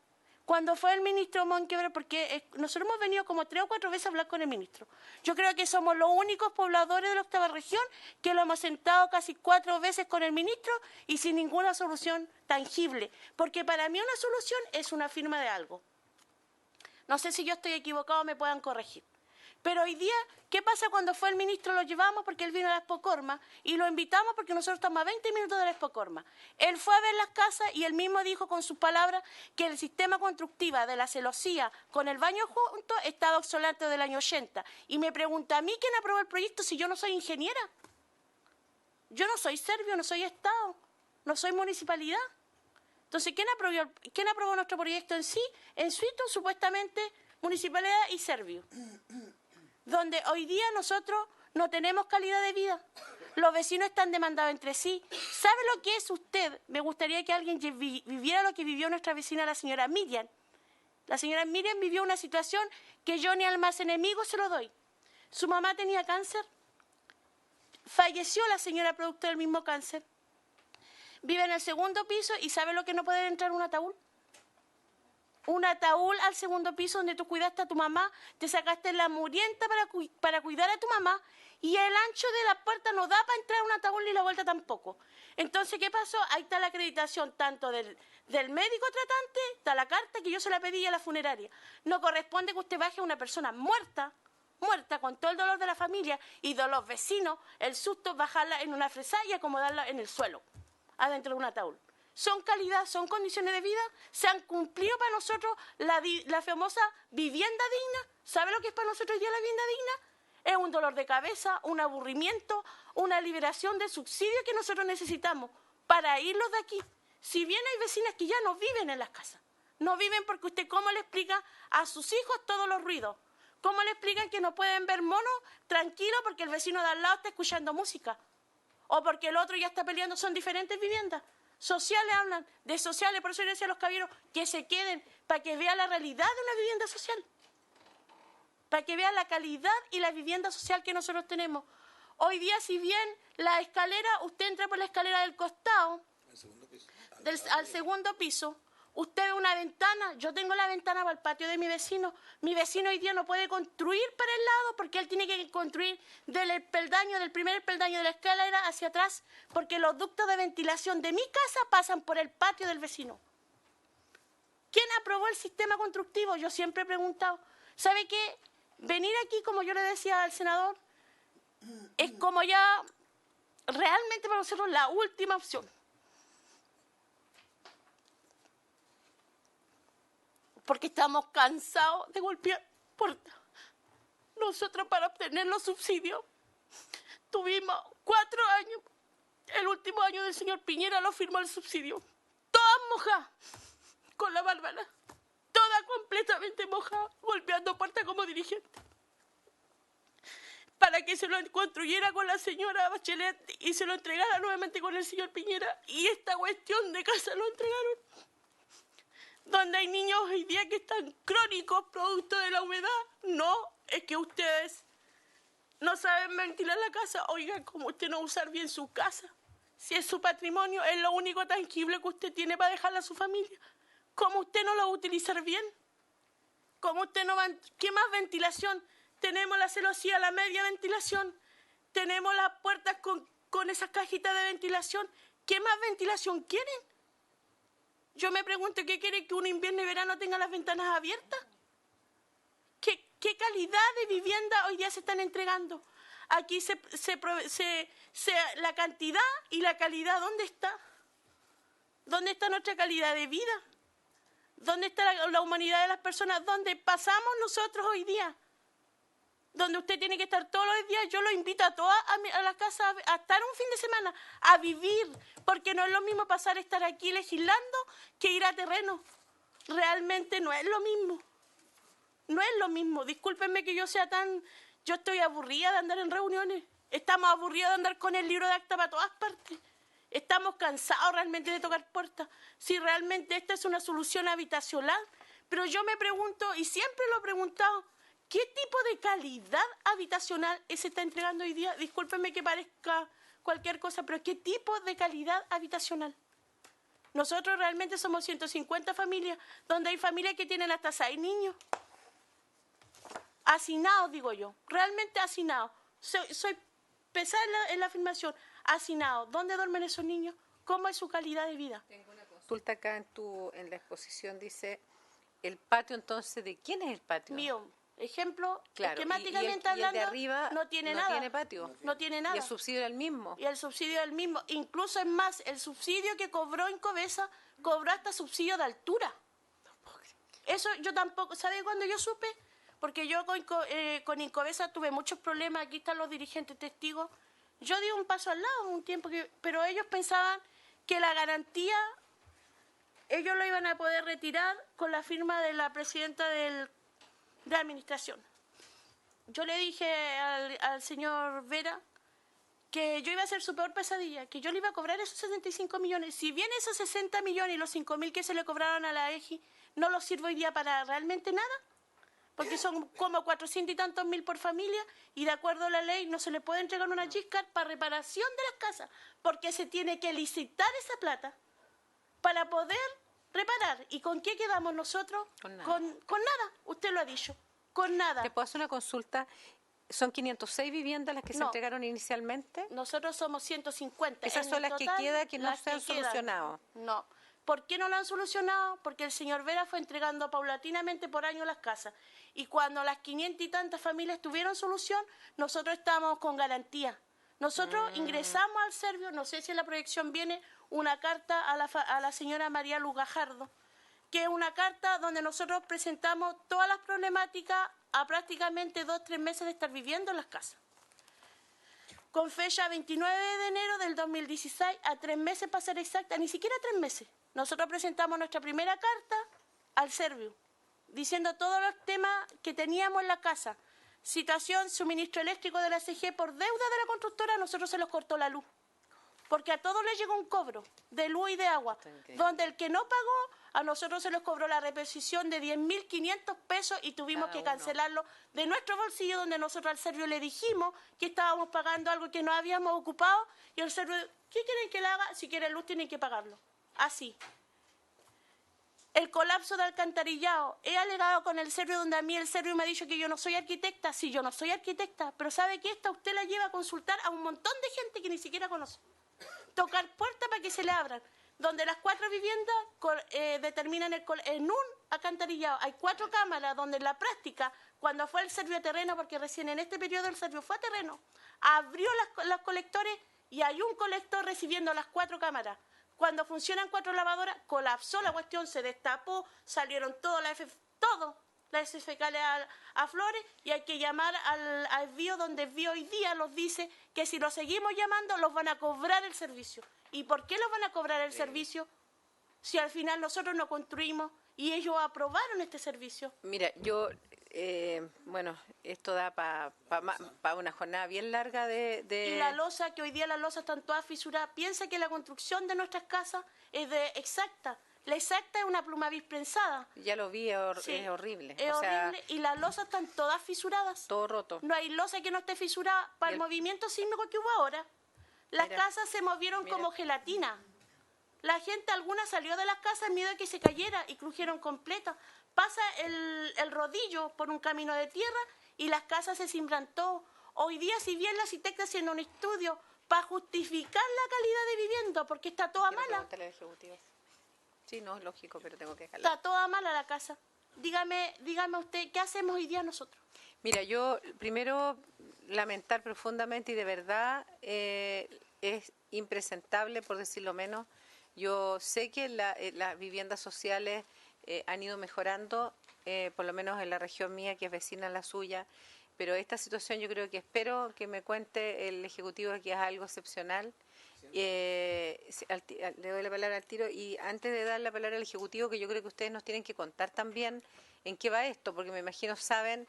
Speaker 9: Cuando fue el ministro Monquebra, porque nosotros hemos venido como 3 o 4 veces a hablar con el ministro. Yo creo que somos los únicos pobladores de la 8ª región que lo hemos sentado casi 4 veces con el ministro y sin ninguna solución tangible. Porque para mí una solución es una firma de algo. No sé si yo estoy equivocado, me puedan corregir. Pero hoy día, ¿qué pasa cuando fue el ministro? Lo llevamos porque él vino a la Expocorma y lo invitamos porque nosotros estamos a 20 minutos de la Expocorma. Él fue a ver las casas y él mismo dijo con sus palabras que el sistema constructivo de la celosía con el baño junto estaba obsoleto del año 80. Y me pregunta a mí quién aprobó el proyecto si yo no soy ingeniera. Yo no soy Servio, no soy Estado, no soy municipalidad. Entonces, ¿quién aprobó nuestro proyecto en sí? En Suito, supuestamente, municipalidad y Servio. Donde hoy día nosotros no tenemos calidad de vida. Los vecinos están demandados entre sí. ¿Sabe lo que es usted? Me gustaría que alguien viviera lo que vivió nuestra vecina, la señora Miriam. La señora Miriam vivió una situación que yo ni al más enemigo se lo doy. Su mamá tenía cáncer. Falleció la señora producto del mismo cáncer. Vive en el 2º piso y ¿sabe lo que no puede entrar un ataúd? Un ataúd al 2º piso donde tú cuidaste a tu mamá, te sacaste la murienta para cuidar a tu mamá y el ancho de la puerta no da para entrar un ataúd ni la vuelta tampoco. Entonces, ¿qué pasó? Ahí está la acreditación tanto del médico tratante, está la carta que yo se la pedí a la funeraria. No corresponde que usted baje a una persona muerta con todo el dolor de la familia y de los vecinos, el susto, bajarla en una fresalla y acomodarla en el suelo, adentro de un ataúd. son calidad, son condiciones de vida. Se han cumplido para nosotros la famosa vivienda digna. ¿Sabe lo que es para nosotros hoy día la vivienda digna? Es un dolor de cabeza, un aburrimiento, una liberación del subsidio que nosotros necesitamos para irlos de aquí. Si bien hay vecinas que ya no viven en las casas, no viven porque usted cómo le explica a sus hijos todos los ruidos, cómo le explican que no pueden ver monos tranquilos porque el vecino de al lado está escuchando música o porque el otro ya está peleando. Son diferentes viviendas. Sociales hablan de sociales, por eso yo decía a los caballeros que se queden para que vean la realidad de una vivienda social, para que vean la calidad y la vivienda social que nosotros tenemos. Hoy día, si bien la escalera, usted entra por la escalera del costado, al segundo piso, usted ve una ventana. Yo tengo la ventana para el patio de mi vecino. Mi vecino hoy día no puede construir para el lado porque él tiene que construir del primer peldaño de la escalera hacia atrás, porque los ductos de ventilación de mi casa pasan por el patio del vecino. ¿Quién aprobó el sistema constructivo? Yo siempre he preguntado. ¿Sabe qué? Venir aquí, como yo le decía al senador, es como ya realmente para nosotros la última opción. Porque estamos cansados de golpear puertas. Nosotros para obtener los subsidios tuvimos 4 años. El último año del señor Piñera lo firmó el subsidio. Todas mojadas, con la Bárbara. Toda completamente mojada, golpeando puertas como dirigente. Para que se lo construyera con la señora Bachelet y se lo entregara nuevamente con el señor Piñera. Y esta cuestión de casa lo entregaron. Donde hay niños hoy día que están crónicos producto de la humedad. No, es que ustedes no saben ventilar la casa. Oigan, ¿cómo usted no va a usar bien su casa? Si es su patrimonio, es lo único tangible que usted tiene para dejarle a su familia. ¿Cómo usted no lo va a utilizar bien? ¿Cómo usted no va a... ¿Qué más ventilación? Tenemos la celosía, la media ventilación. Tenemos las puertas con esas cajitas de ventilación. ¿Qué más ventilación quieren? Yo me pregunto, ¿qué quiere que un invierno y verano tenga las ventanas abiertas? ¿Qué calidad de vivienda hoy día se están entregando? Aquí la cantidad y la calidad, ¿dónde está? ¿Dónde está nuestra calidad de vida? ¿Dónde está la humanidad de las personas? ¿Dónde pasamos nosotros hoy día? Donde usted tiene que estar todos los días. Yo lo invito a todas a la casa a estar un fin de semana, a vivir, porque no es lo mismo estar aquí legislando que ir a terreno. Realmente no es lo mismo. No es lo mismo. Discúlpenme que yo estoy aburrida de andar en reuniones. Estamos aburridos de andar con el libro de acta para todas partes. Estamos cansados realmente de tocar puertas. Si realmente esta es una solución habitacional. Pero yo me pregunto, y siempre lo he preguntado, ¿qué tipo de calidad habitacional se está entregando hoy día? Discúlpenme que parezca cualquier cosa, pero ¿qué tipo de calidad habitacional? Nosotros realmente somos 150 familias, donde hay familias que tienen hasta 6 niños. Hacinados, digo yo, realmente hacinados. Soy pesada en la afirmación, hacinados. ¿Dónde duermen esos niños? ¿Cómo es su calidad de vida?
Speaker 7: Tengo una consulta acá en la exposición, dice, el patio entonces, ¿de quién es el patio?
Speaker 9: Mío. Ejemplo,
Speaker 7: claro,
Speaker 9: esquemáticamente
Speaker 7: y el
Speaker 9: hablando,
Speaker 7: de arriba
Speaker 9: no tiene nada.
Speaker 7: No tiene patio.
Speaker 9: No tiene nada.
Speaker 7: Y el subsidio es el mismo.
Speaker 9: Y el subsidio es el mismo. Incluso es más, el subsidio que cobró Incovesa, cobró hasta subsidio de altura. Eso yo tampoco, ¿sabe cuándo yo supe? Porque yo con Incovesa tuve muchos problemas, aquí están los dirigentes testigos. Yo di un paso al lado un tiempo, pero ellos pensaban que la garantía, ellos lo iban a poder retirar con la firma de la presidenta de administración. Yo le dije al señor Vera que yo iba a ser su peor pesadilla, que yo le iba a cobrar esos 75 millones. Si bien esos 60 millones y los 5.000 que se le cobraron a la EGI no los sirve hoy día para realmente nada, porque son como 400 y tantos mil por familia, y de acuerdo a la ley no se le puede entregar una Giscard para reparación de las casas, porque se tiene que licitar esa plata para poder reparar. ¿Y con qué quedamos nosotros?
Speaker 7: Con nada.
Speaker 9: Con nada, usted lo ha dicho, con nada.
Speaker 7: ¿Te puedo hacer una consulta? ¿Son 506 viviendas las que se entregaron inicialmente?
Speaker 9: Nosotros somos 150.
Speaker 7: Esas son las que quedan que no se han solucionado.
Speaker 9: No. ¿Por qué no lo han solucionado? Porque el señor Vera fue entregando paulatinamente por año las casas. Y cuando las 500 y tantas familias tuvieron solución, nosotros estábamos con garantía. Nosotros ingresamos al Servio, no sé si en la proyección viene una carta a la señora María Luz Gajardo, que es una carta donde nosotros presentamos todas las problemáticas a prácticamente 2 o 3 meses de estar viviendo en las casas. Con fecha 29 de enero del 2016, a 3 meses para ser exacta, ni siquiera 3 meses. Nosotros presentamos nuestra primera carta al Servio, diciendo todos los temas que teníamos en la casa. Situación, suministro eléctrico de la CG por deuda de la constructora, a nosotros se los cortó la luz. Porque a todos les llegó un cobro de luz y de agua, donde el que no pagó, a nosotros se les cobró la reposición de 10.500 pesos y tuvimos que cancelarlo de nuestro bolsillo, donde nosotros al Servio le dijimos que estábamos pagando algo que no habíamos ocupado, y el Servio, ¿qué quieren que le haga? Si quieren luz tienen que pagarlo. Así. El colapso de alcantarillado. He alegado con el Servio, donde a mí el Servio me ha dicho que yo no soy arquitecta. Sí, yo no soy arquitecta, pero ¿sabe qué? Esta usted la lleva a consultar a un montón de gente que ni siquiera conoce. Tocar puertas para que se le abran. Donde las 4 viviendas determinan en un alcantarillado. Hay 4 cámaras donde en la práctica, cuando fue el Servio a terreno, porque recién en este periodo el Servio fue a terreno, abrió los colectores y hay un colector recibiendo las 4 cámaras. Cuando funcionan 4 lavadoras, colapsó la cuestión, se destapó, salieron todo las fecales a flores, y hay que llamar al BIO, donde el BIO hoy día nos dice que si los seguimos llamando los van a cobrar el servicio. ¿Y por qué los van a cobrar el servicio si al final nosotros no construimos y ellos aprobaron este servicio?
Speaker 7: Mira, yo, bueno, esto da para una jornada bien larga de...
Speaker 9: Y la losa, que hoy día las losas están todas fisuradas, piensa que la construcción de nuestras casas es de exacta. La exacta es una plumavis prensada.
Speaker 7: Ya lo vi,
Speaker 9: Sí,
Speaker 7: es horrible.
Speaker 9: Es horrible, y las losas están todas fisuradas.
Speaker 7: Todo roto.
Speaker 9: No hay losa que no esté fisurada para el movimiento sísmico que hubo ahora. Las casas se movieron como gelatina. La gente, alguna salió de las casas en miedo a que se cayera y crujieron completas. Pasa el rodillo por un camino de tierra y las casas se cimbran todo. Hoy día, si bien la arquitecta haciendo un estudio para justificar la calidad de vivienda, porque está toda mala.
Speaker 7: Sí, no, es lógico, pero tengo que dejarla.
Speaker 9: Está toda mala la casa. Dígame usted, ¿qué hacemos hoy día nosotros?
Speaker 7: Mira, yo primero lamentar profundamente y de verdad es impresentable, por decirlo menos. Yo sé que las viviendas sociales han ido mejorando, por lo menos en la región mía, que es vecina a la suya, pero esta situación yo creo que espero que me cuente el Ejecutivo que es algo excepcional. Le doy la palabra al tiro, y antes de dar la palabra al Ejecutivo, que yo creo que ustedes nos tienen que contar también en qué va esto, porque me imagino saben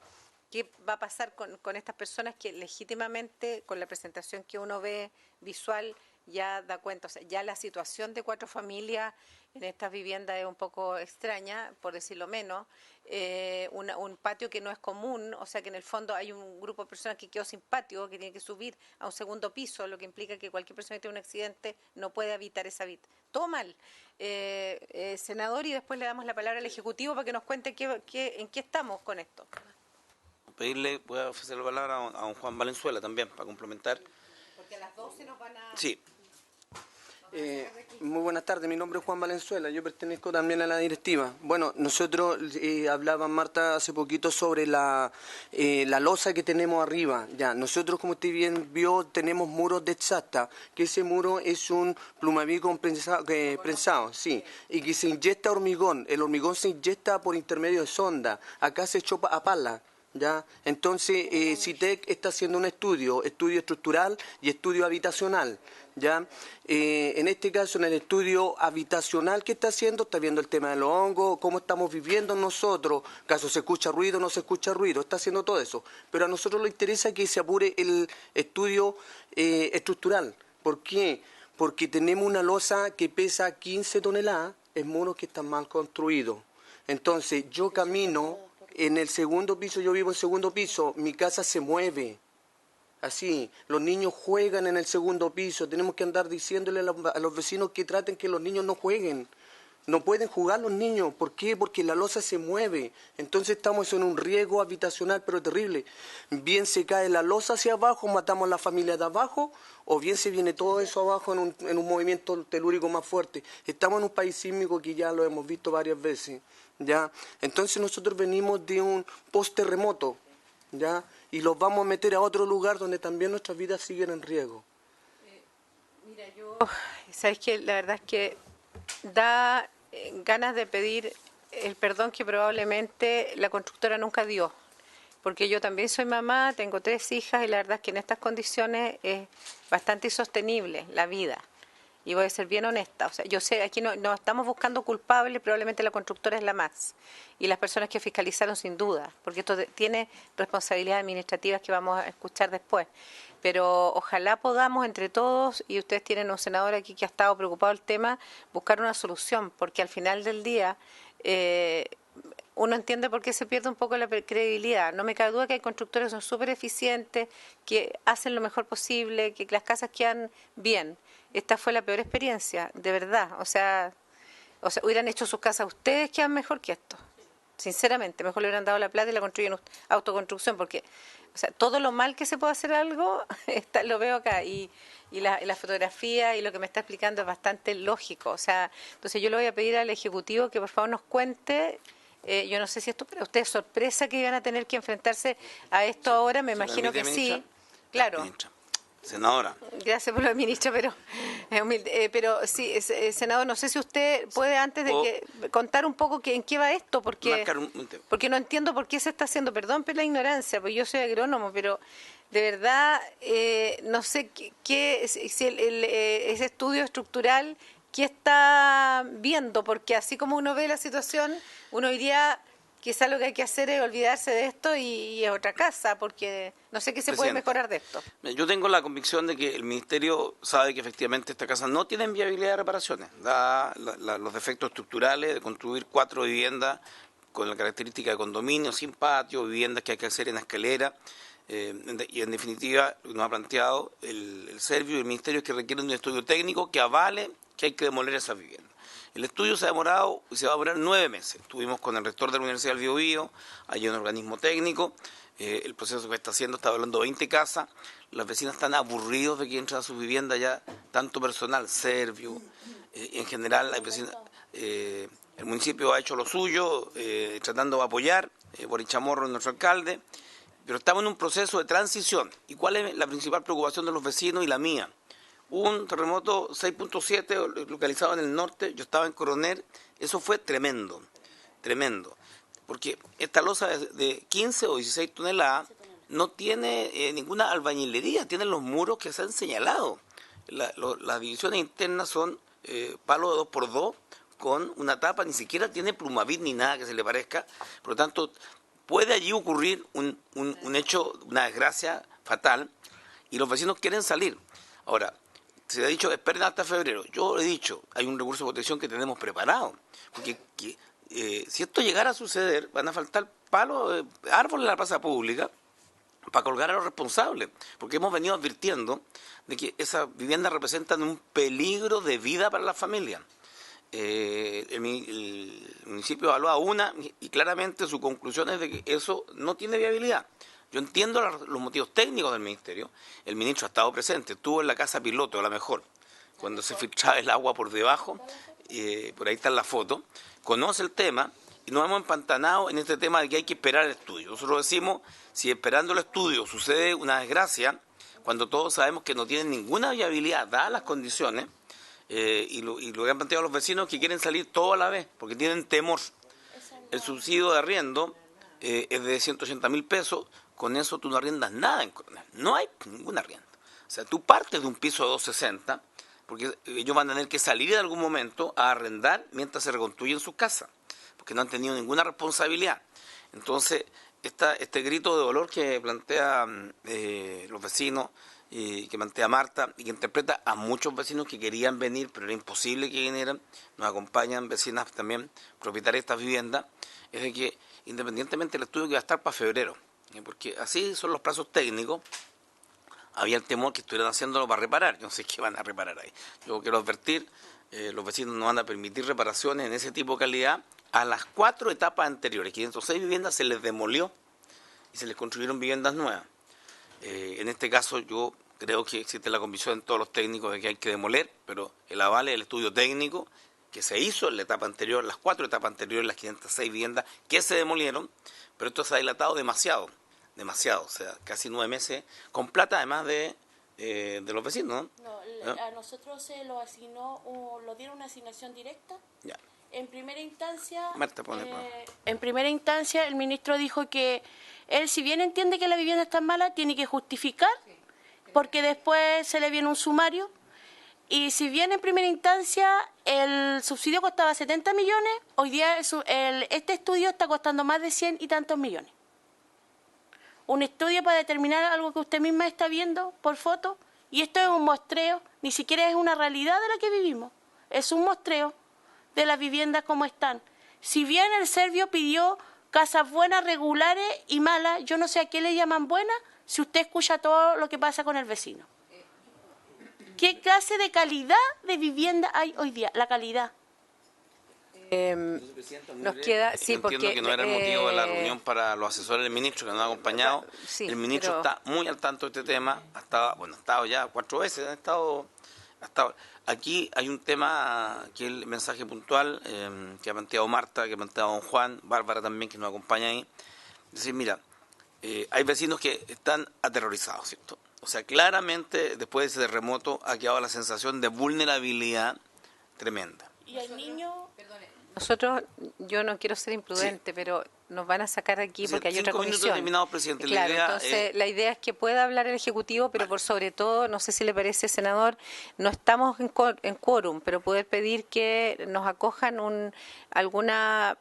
Speaker 7: qué va a pasar con estas personas que legítimamente, con la presentación que uno ve visual, ya da cuenta. O sea, ya la situación de 4 familias en estas viviendas es un poco extraña, por decirlo menos. Un patio que no es común, o sea que en el fondo hay un grupo de personas que quedó sin patio, que tiene que subir a un segundo piso, lo que implica que cualquier persona que tenga un accidente no puede habitar esa vida. Todo mal. Senador, y después le damos la palabra al Ejecutivo para que nos cuente en qué estamos con esto.
Speaker 6: Voy a ofrecer la palabra a un Juan Valenzuela también, para complementar.
Speaker 7: Porque a las 12 nos van a...
Speaker 6: Sí.
Speaker 10: Muy buenas tardes, mi nombre es Juan Valenzuela, yo pertenezco también a la directiva. Bueno, nosotros hablaba Marta hace poquito sobre la losa que tenemos arriba. Ya, nosotros, como usted bien vio, tenemos muros de exacta, que ese muro es un plumavico prensado, sí, y que se inyecta hormigón. El hormigón se inyecta por intermedio de sonda. Acá se echó a pala. ¿Ya? Entonces, CITEC está haciendo un estudio estructural y estudio habitacional. ¿Ya? En este caso, en el estudio habitacional que está haciendo, está viendo el tema de los hongos, cómo estamos viviendo nosotros, caso se escucha ruido, no se escucha ruido, está haciendo todo eso. Pero a nosotros nos interesa que se apure el estudio estructural. ¿Por qué? Porque tenemos una losa que pesa 15 toneladas, en muros que están mal construidos. Entonces, yo camino... En el segundo piso, yo vivo en segundo piso, mi casa se mueve, así, los niños juegan en el segundo piso, tenemos que andar diciéndole a los vecinos que traten que los niños no jueguen, no pueden jugar los niños, ¿por qué? Porque la losa se mueve, entonces estamos en un riesgo habitacional pero terrible, bien se cae la losa hacia abajo, matamos a la familia de abajo, o bien se viene todo eso abajo en un movimiento telúrico más fuerte. Estamos en un país sísmico que ya lo hemos visto varias veces. ¿Ya? Entonces nosotros venimos de un post-terremoto, ¿ya? y los vamos a meter a otro lugar donde también nuestras vidas siguen en riesgo.
Speaker 7: Mira, sabes que la verdad es que da ganas de pedir el perdón que probablemente la constructora nunca dio, porque yo también soy mamá, tengo 3 hijas y la verdad es que en estas condiciones es bastante insostenible la vida. Y voy a ser bien honesta, o sea, yo sé, aquí no estamos buscando culpables, probablemente la constructora es la más, y las personas que fiscalizaron sin duda, porque esto tiene responsabilidades administrativas que vamos a escuchar después, pero ojalá podamos entre todos, y ustedes tienen un senador aquí que ha estado preocupado del tema, buscar una solución, porque al final del día uno entiende por qué se pierde un poco la credibilidad. No me cabe duda que hay constructores que son súper eficientes, que hacen lo mejor posible, que las casas quedan bien. Esta fue la peor experiencia, de verdad. O sea, hubieran hecho sus casas ustedes, quedan mejor que esto. Sinceramente, mejor le hubieran dado la plata y la construyen autoconstrucción, porque o sea, todo lo mal que se puede hacer algo, lo veo acá. Y la fotografía y lo que me está explicando es bastante lógico. O sea, entonces yo le voy a pedir al Ejecutivo que por favor nos cuente. Yo no sé si esto para ustedes es sorpresa que iban a tener que enfrentarse a esto ahora, me imagino que sí. Claro.
Speaker 6: Senadora.
Speaker 7: Gracias por lo de ministra, pero sí, senador, no sé si usted puede antes de contar un poco en qué va esto, porque no entiendo por qué se está haciendo, perdón por la ignorancia, porque yo soy agrónomo, pero de verdad no sé si ese estudio estructural, ¿qué está viendo? Porque así como uno ve la situación, uno diría... Quizás lo que hay que hacer es olvidarse de esto y a otra casa, porque no sé qué se puede mejorar de esto.
Speaker 6: Yo tengo la convicción de que el Ministerio sabe que efectivamente esta casa no tiene viabilidad de reparaciones. Da los defectos estructurales de construir 4 viviendas con la característica de condominio, sin patio, viviendas que hay que hacer en la escalera. Y en definitiva, nos ha planteado el Servio y el Ministerio es que requieren un estudio técnico que avale que hay que demoler esas viviendas. El estudio se ha demorado y se va a demorar 9 meses. Estuvimos con el rector de la Universidad del Biobío, hay un organismo técnico, el proceso que está haciendo está hablando de 20 casas, las vecinas están aburridos de que entren a sus viviendas ya tanto personal, Servio, en general las vecinas, el municipio ha hecho lo suyo, tratando de apoyar, Boric Chamorro es nuestro alcalde, pero estamos en un proceso de transición. ¿Y cuál es la principal preocupación de los vecinos y la mía? Un terremoto 6.7 localizado en el norte, yo estaba en Coronel, eso fue tremendo, porque esta losa de 15 o 16 toneladas no tiene ninguna albañilería, tiene los muros que se han señalado. Las divisiones internas son palos de 2x2 con una tapa, ni siquiera tiene plumavit ni nada que se le parezca, por lo tanto puede allí ocurrir un hecho, una desgracia fatal, y los vecinos quieren salir. Ahora, se ha dicho, esperen hasta febrero. Yo he dicho, hay un recurso de protección que tenemos preparado. Porque si esto llegara a suceder, van a faltar palos, árboles en la plaza pública para colgar a los responsables. Porque hemos venido advirtiendo de que esas viviendas representan un peligro de vida para las familias. El municipio evalúa una y claramente su conclusión es de que eso no tiene viabilidad. Yo entiendo los motivos técnicos del Ministerio. El ministro ha estado presente, estuvo en la casa piloto, a lo mejor, cuando se filtraba el agua por debajo, por ahí está la foto, conoce el tema y nos hemos empantanado en este tema de que hay que esperar el estudio. Nosotros decimos, si esperando el estudio sucede una desgracia, cuando todos sabemos que no tienen ninguna viabilidad, dadas las condiciones, y lo que han planteado los vecinos que quieren salir todos a la vez, porque tienen temor. El subsidio de arriendo es de 180.000 pesos, con eso tú no arriendas nada en Coronel, no hay ningún arriendo. O sea, tú partes de un piso de 260, porque ellos van a tener que salir en algún momento a arrendar mientras se reconstruyen sus casas, porque no han tenido ninguna responsabilidad. Entonces, este grito de dolor que plantean los vecinos, que plantea Marta, y que interpreta a muchos vecinos que querían venir, pero era imposible que vinieran, nos acompañan vecinas también, propietarias de estas viviendas, es de que independientemente del estudio que va a estar para febrero, porque así son los plazos técnicos, había el temor que estuvieran haciéndolo para reparar, yo no sé qué van a reparar ahí. Yo quiero advertir, los vecinos no van a permitir reparaciones en ese tipo de calidad a las 4 etapas anteriores. 506 viviendas se les demolió y se les construyeron viviendas nuevas. En este caso yo creo que existe la convicción en todos los técnicos de que hay que demoler, pero el aval es el estudio técnico que se hizo en la etapa anterior, las 4 etapas anteriores, las 506 viviendas que se demolieron, pero esto se ha dilatado demasiado. demasiado, o sea, casi 9 meses, con plata además de los vecinos,
Speaker 9: No,
Speaker 6: ¿no?
Speaker 9: a nosotros se lo asignó, lo dieron una asignación directa.
Speaker 6: Ya.
Speaker 9: En primera instancia,
Speaker 6: Marta, pone,
Speaker 9: en primera instancia el ministro dijo que él, si bien entiende que la vivienda está mala, tiene que justificar, porque después se le viene un sumario. Y si bien en primera instancia el subsidio costaba 70 millones, hoy día este estudio está costando más de 100 y tantos millones. Un estudio para determinar algo que usted misma está viendo por foto, y esto es un muestreo, ni siquiera es una realidad de la que vivimos, es un muestreo de las viviendas como están. Si bien el Servio pidió casas buenas, regulares y malas, yo no sé a qué le llaman buenas si usted escucha todo lo que pasa con el vecino. ¿Qué clase de calidad de vivienda hay hoy día? La calidad.
Speaker 7: Nos queda, sí,
Speaker 6: entiendo
Speaker 7: porque
Speaker 6: que no era el motivo de la reunión para los asesores del ministro que nos ha acompañado.
Speaker 7: Sí,
Speaker 6: el ministro
Speaker 7: pero
Speaker 6: está muy al tanto de este tema, ha estado ya 4 veces, ha estado. Aquí hay un tema que es el mensaje puntual que ha planteado Marta, que ha planteado don Juan, Bárbara también, que nos acompaña ahí. Es decir, mira, hay vecinos que están aterrorizados, ¿cierto? O sea, claramente después de ese terremoto ha quedado la sensación de vulnerabilidad tremenda.
Speaker 9: Y el niño...
Speaker 7: nosotros, yo no quiero ser imprudente, pero nos van a sacar aquí porque hay otra
Speaker 6: 5 minutos
Speaker 7: comisión.
Speaker 6: terminados, presidente.
Speaker 7: Claro,
Speaker 6: la idea
Speaker 7: entonces la idea es que pueda hablar el Ejecutivo, pero por sobre todo, no sé si le parece, senador, no estamos en quórum, pero poder pedir que nos acojan alguna,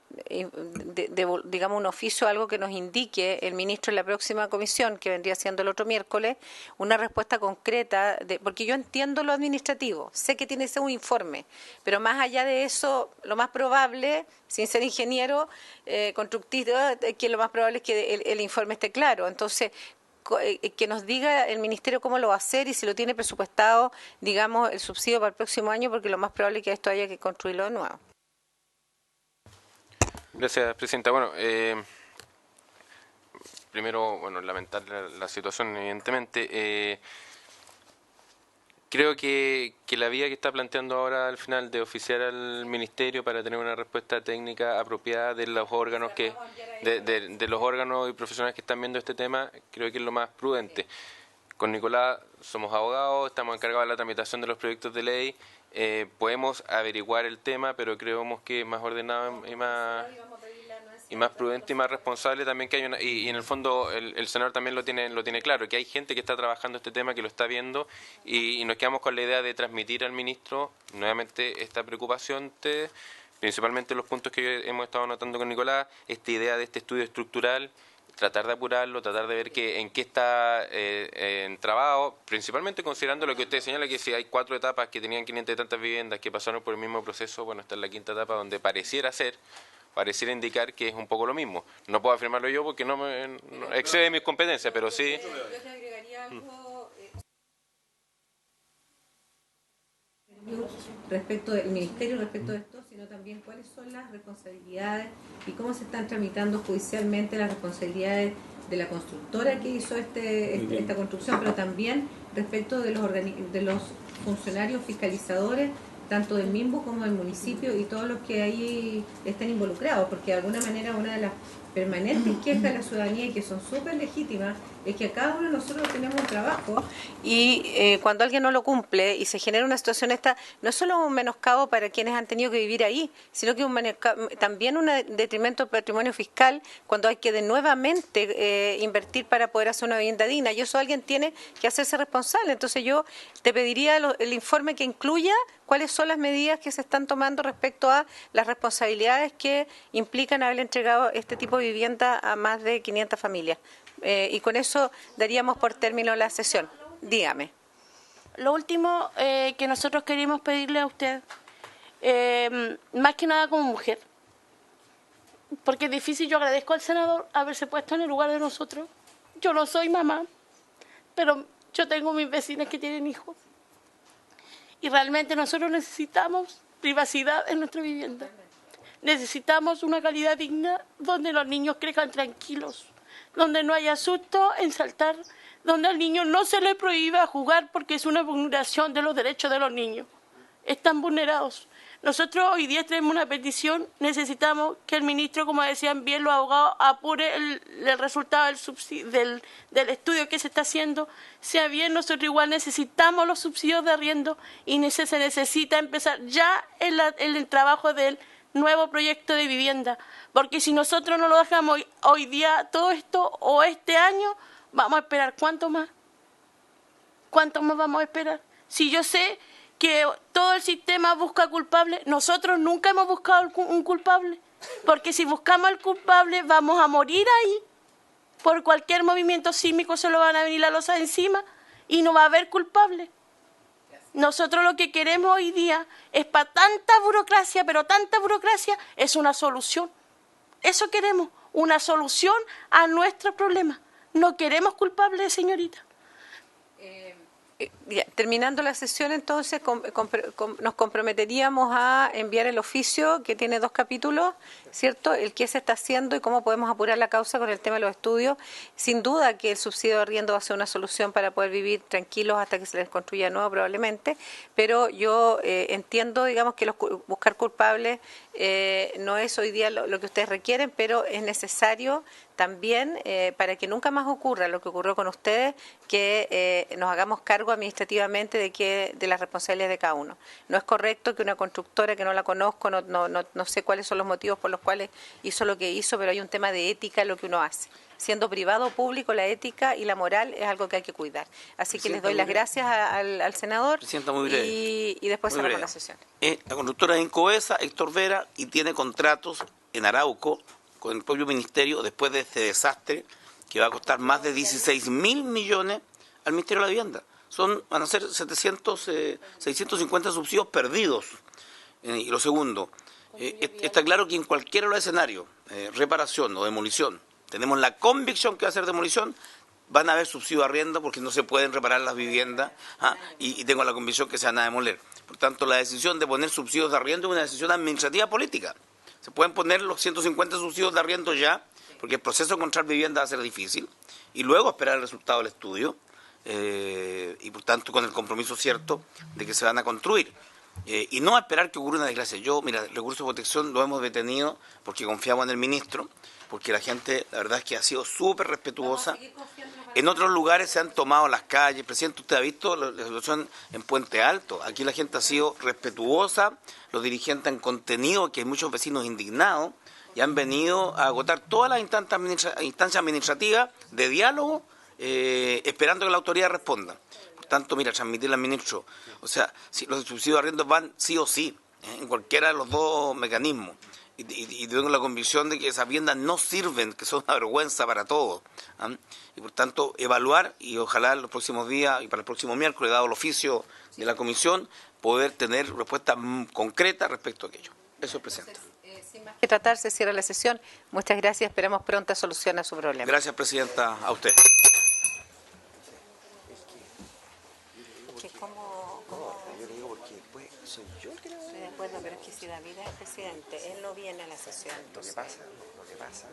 Speaker 7: digamos, un oficio, algo que nos indique el ministro en la próxima comisión, que vendría siendo el otro miércoles, una respuesta concreta, porque yo entiendo lo administrativo, sé que tiene que ser un informe, pero más allá de eso, lo más probable, sin ser ingeniero, constructivo, que lo más probable es que el informe esté claro. Entonces, que nos diga el Ministerio cómo lo va a hacer y si lo tiene presupuestado, digamos, el subsidio para el próximo año, porque lo más probable es que esto haya que construirlo de nuevo.
Speaker 5: Gracias, Presidenta. Bueno, primero, bueno, lamentar la situación, evidentemente. Creo que la vía que está planteando ahora al final de oficiar al Ministerio para tener una respuesta técnica apropiada de los órganos de los órganos y profesionales que están viendo este tema, creo que es lo más prudente. Con Nicolás somos abogados, estamos encargados de la tramitación de los proyectos de ley, podemos averiguar el tema, pero creemos que es más ordenado y más prudente y más responsable también que hay y en el fondo el senador también lo tiene claro, que hay gente que está trabajando este tema, que lo está viendo y nos quedamos con la idea de transmitir al ministro nuevamente esta preocupación, principalmente los puntos que hemos estado notando con Nicolás, esta idea de este estudio estructural, tratar de apurarlo, tratar de ver en qué está entrabado, principalmente considerando lo que usted señala, que si hay 4 etapas que tenían 500 y tantas viviendas que pasaron por el mismo proceso, bueno, esta es la 5ª etapa donde pareciera indicar que es un poco lo mismo. No puedo afirmarlo yo porque no excede mis competencias, pero sí.
Speaker 7: Yo te agregaría algo respecto del Ministerio, respecto de esto, sino también cuáles son las responsabilidades y cómo se están tramitando judicialmente las responsabilidades de la constructora que hizo esta construcción, pero también respecto de los funcionarios fiscalizadores, tanto del MIMBU como del municipio y todos los que ahí están involucrados, porque de alguna manera una de las permanentes quejas de la ciudadanía y que son súper legítimas es que cada uno de nosotros tenemos un trabajo y cuando alguien no lo cumple y se genera una situación esta, no es solo un menoscabo para quienes han tenido que vivir ahí, sino que también un detrimento del patrimonio fiscal cuando hay que nuevamente invertir para poder hacer una vivienda digna, y eso alguien tiene que hacerse responsable. Entonces yo te pediría el informe que incluya cuáles son las medidas que se están tomando respecto a las responsabilidades que implican haber entregado este tipo de vivienda a más de 500 familias. Y con eso daríamos por término la sesión. Dígame.
Speaker 9: Lo último que nosotros queríamos pedirle a usted, más que nada como mujer, porque es difícil, yo agradezco al senador haberse puesto en el lugar de nosotros. Yo no soy mamá, pero yo tengo mis vecinas que tienen hijos. Y realmente nosotros necesitamos privacidad en nuestra vivienda. Necesitamos una calidad digna donde los niños crezcan tranquilos, donde no haya susto en saltar, donde al niño no se le prohíba jugar porque es una vulneración de los derechos de los niños. están vulnerados. Nosotros hoy día tenemos una petición, necesitamos que el ministro, como decían bien los abogados, apure el resultado del estudio que se está haciendo, sea bien, nosotros igual necesitamos los subsidios de arriendo y se necesita empezar ya el trabajo del nuevo proyecto de vivienda, porque si nosotros no lo dejamos hoy día todo esto o este año, vamos a esperar ¿cuánto más? ¿Cuánto más vamos a esperar? Si yo sé que todo el sistema busca culpables, nosotros nunca hemos buscado un culpable, porque si buscamos al culpable vamos a morir ahí, por cualquier movimiento sísmico se lo van a venir la losa encima y no va a haber culpable. Nosotros lo que queremos hoy día es para tanta burocracia, pero tanta burocracia, es una solución. Eso queremos, una solución a nuestros problemas. No queremos culpables, señorita.
Speaker 7: Terminando la sesión, entonces, nos comprometeríamos a enviar el oficio que tiene 2 capítulos, ¿cierto? El qué se está haciendo y cómo podemos apurar la causa con el tema de los estudios. Sin duda que el subsidio de arriendo va a ser una solución para poder vivir tranquilos hasta que se les construya nuevo probablemente, pero yo entiendo, digamos, que buscar culpables no es hoy día lo que ustedes requieren, pero es necesario también, para que nunca más ocurra lo que ocurrió con ustedes, que nos hagamos cargo administrativamente de las responsabilidades de cada uno. No es correcto que una constructora que no la conozco, no sé cuáles son los motivos por los cuales hizo lo que hizo, pero hay un tema de ética en lo que uno hace. Siendo privado o público, la ética y la moral es algo que hay que cuidar. Así que les doy las gracias al senador y después cerramos la sesión.
Speaker 6: La constructora es Incoesa, Héctor Vera, y tiene contratos en Arauco con el propio ministerio después de este desastre que va a costar más de 16.000 millones al Ministerio de la Vivienda. Van a ser 650 subsidios perdidos. Y lo segundo, está claro que en cualquiera de los escenarios, reparación o demolición, tenemos la convicción que va a ser demolición, van a haber subsidio de arriendo porque no se pueden reparar las viviendas, y tengo la convicción que se van a demoler. Por tanto, la decisión de poner subsidios de arriendo es una decisión administrativa política. Se pueden poner los 150 subsidios de arriendo ya, porque el proceso de encontrar vivienda va a ser difícil, y luego esperar el resultado del estudio, y por tanto con el compromiso cierto de que se van a construir. Y no esperar que ocurra una desgracia. Mira, el recurso de protección lo hemos detenido porque confiamos en el ministro, porque la gente, la verdad es que ha sido súper respetuosa. En otros lugares se han tomado las calles. Presidente, usted ha visto la situación en Puente Alto. Aquí la gente ha sido respetuosa, los dirigentes han contenido que hay muchos vecinos indignados y han venido a agotar todas las instancias administrativas de diálogo, esperando que la autoridad responda. Por tanto, mira, transmitirle al ministro, o sea, si los subsidios de arriendo van sí o sí, en cualquiera de los dos mecanismos. Y tengo la convicción de que esas viviendas no sirven, que son una vergüenza para todos. Y por tanto, evaluar y ojalá en los próximos días y para el próximo miércoles, dado el oficio de la comisión, poder tener respuestas concretas respecto a aquello. Eso es, presidenta.
Speaker 7: Sin más que tratar, se cierra la sesión. Muchas gracias, esperamos pronta solución a su problema.
Speaker 6: Gracias, presidenta, a usted.
Speaker 7: Yo le digo porque después soy yo el que le voy a... Estoy de acuerdo, pero es que si David es el presidente, él no viene a la sesión. Entonces... Lo que pasa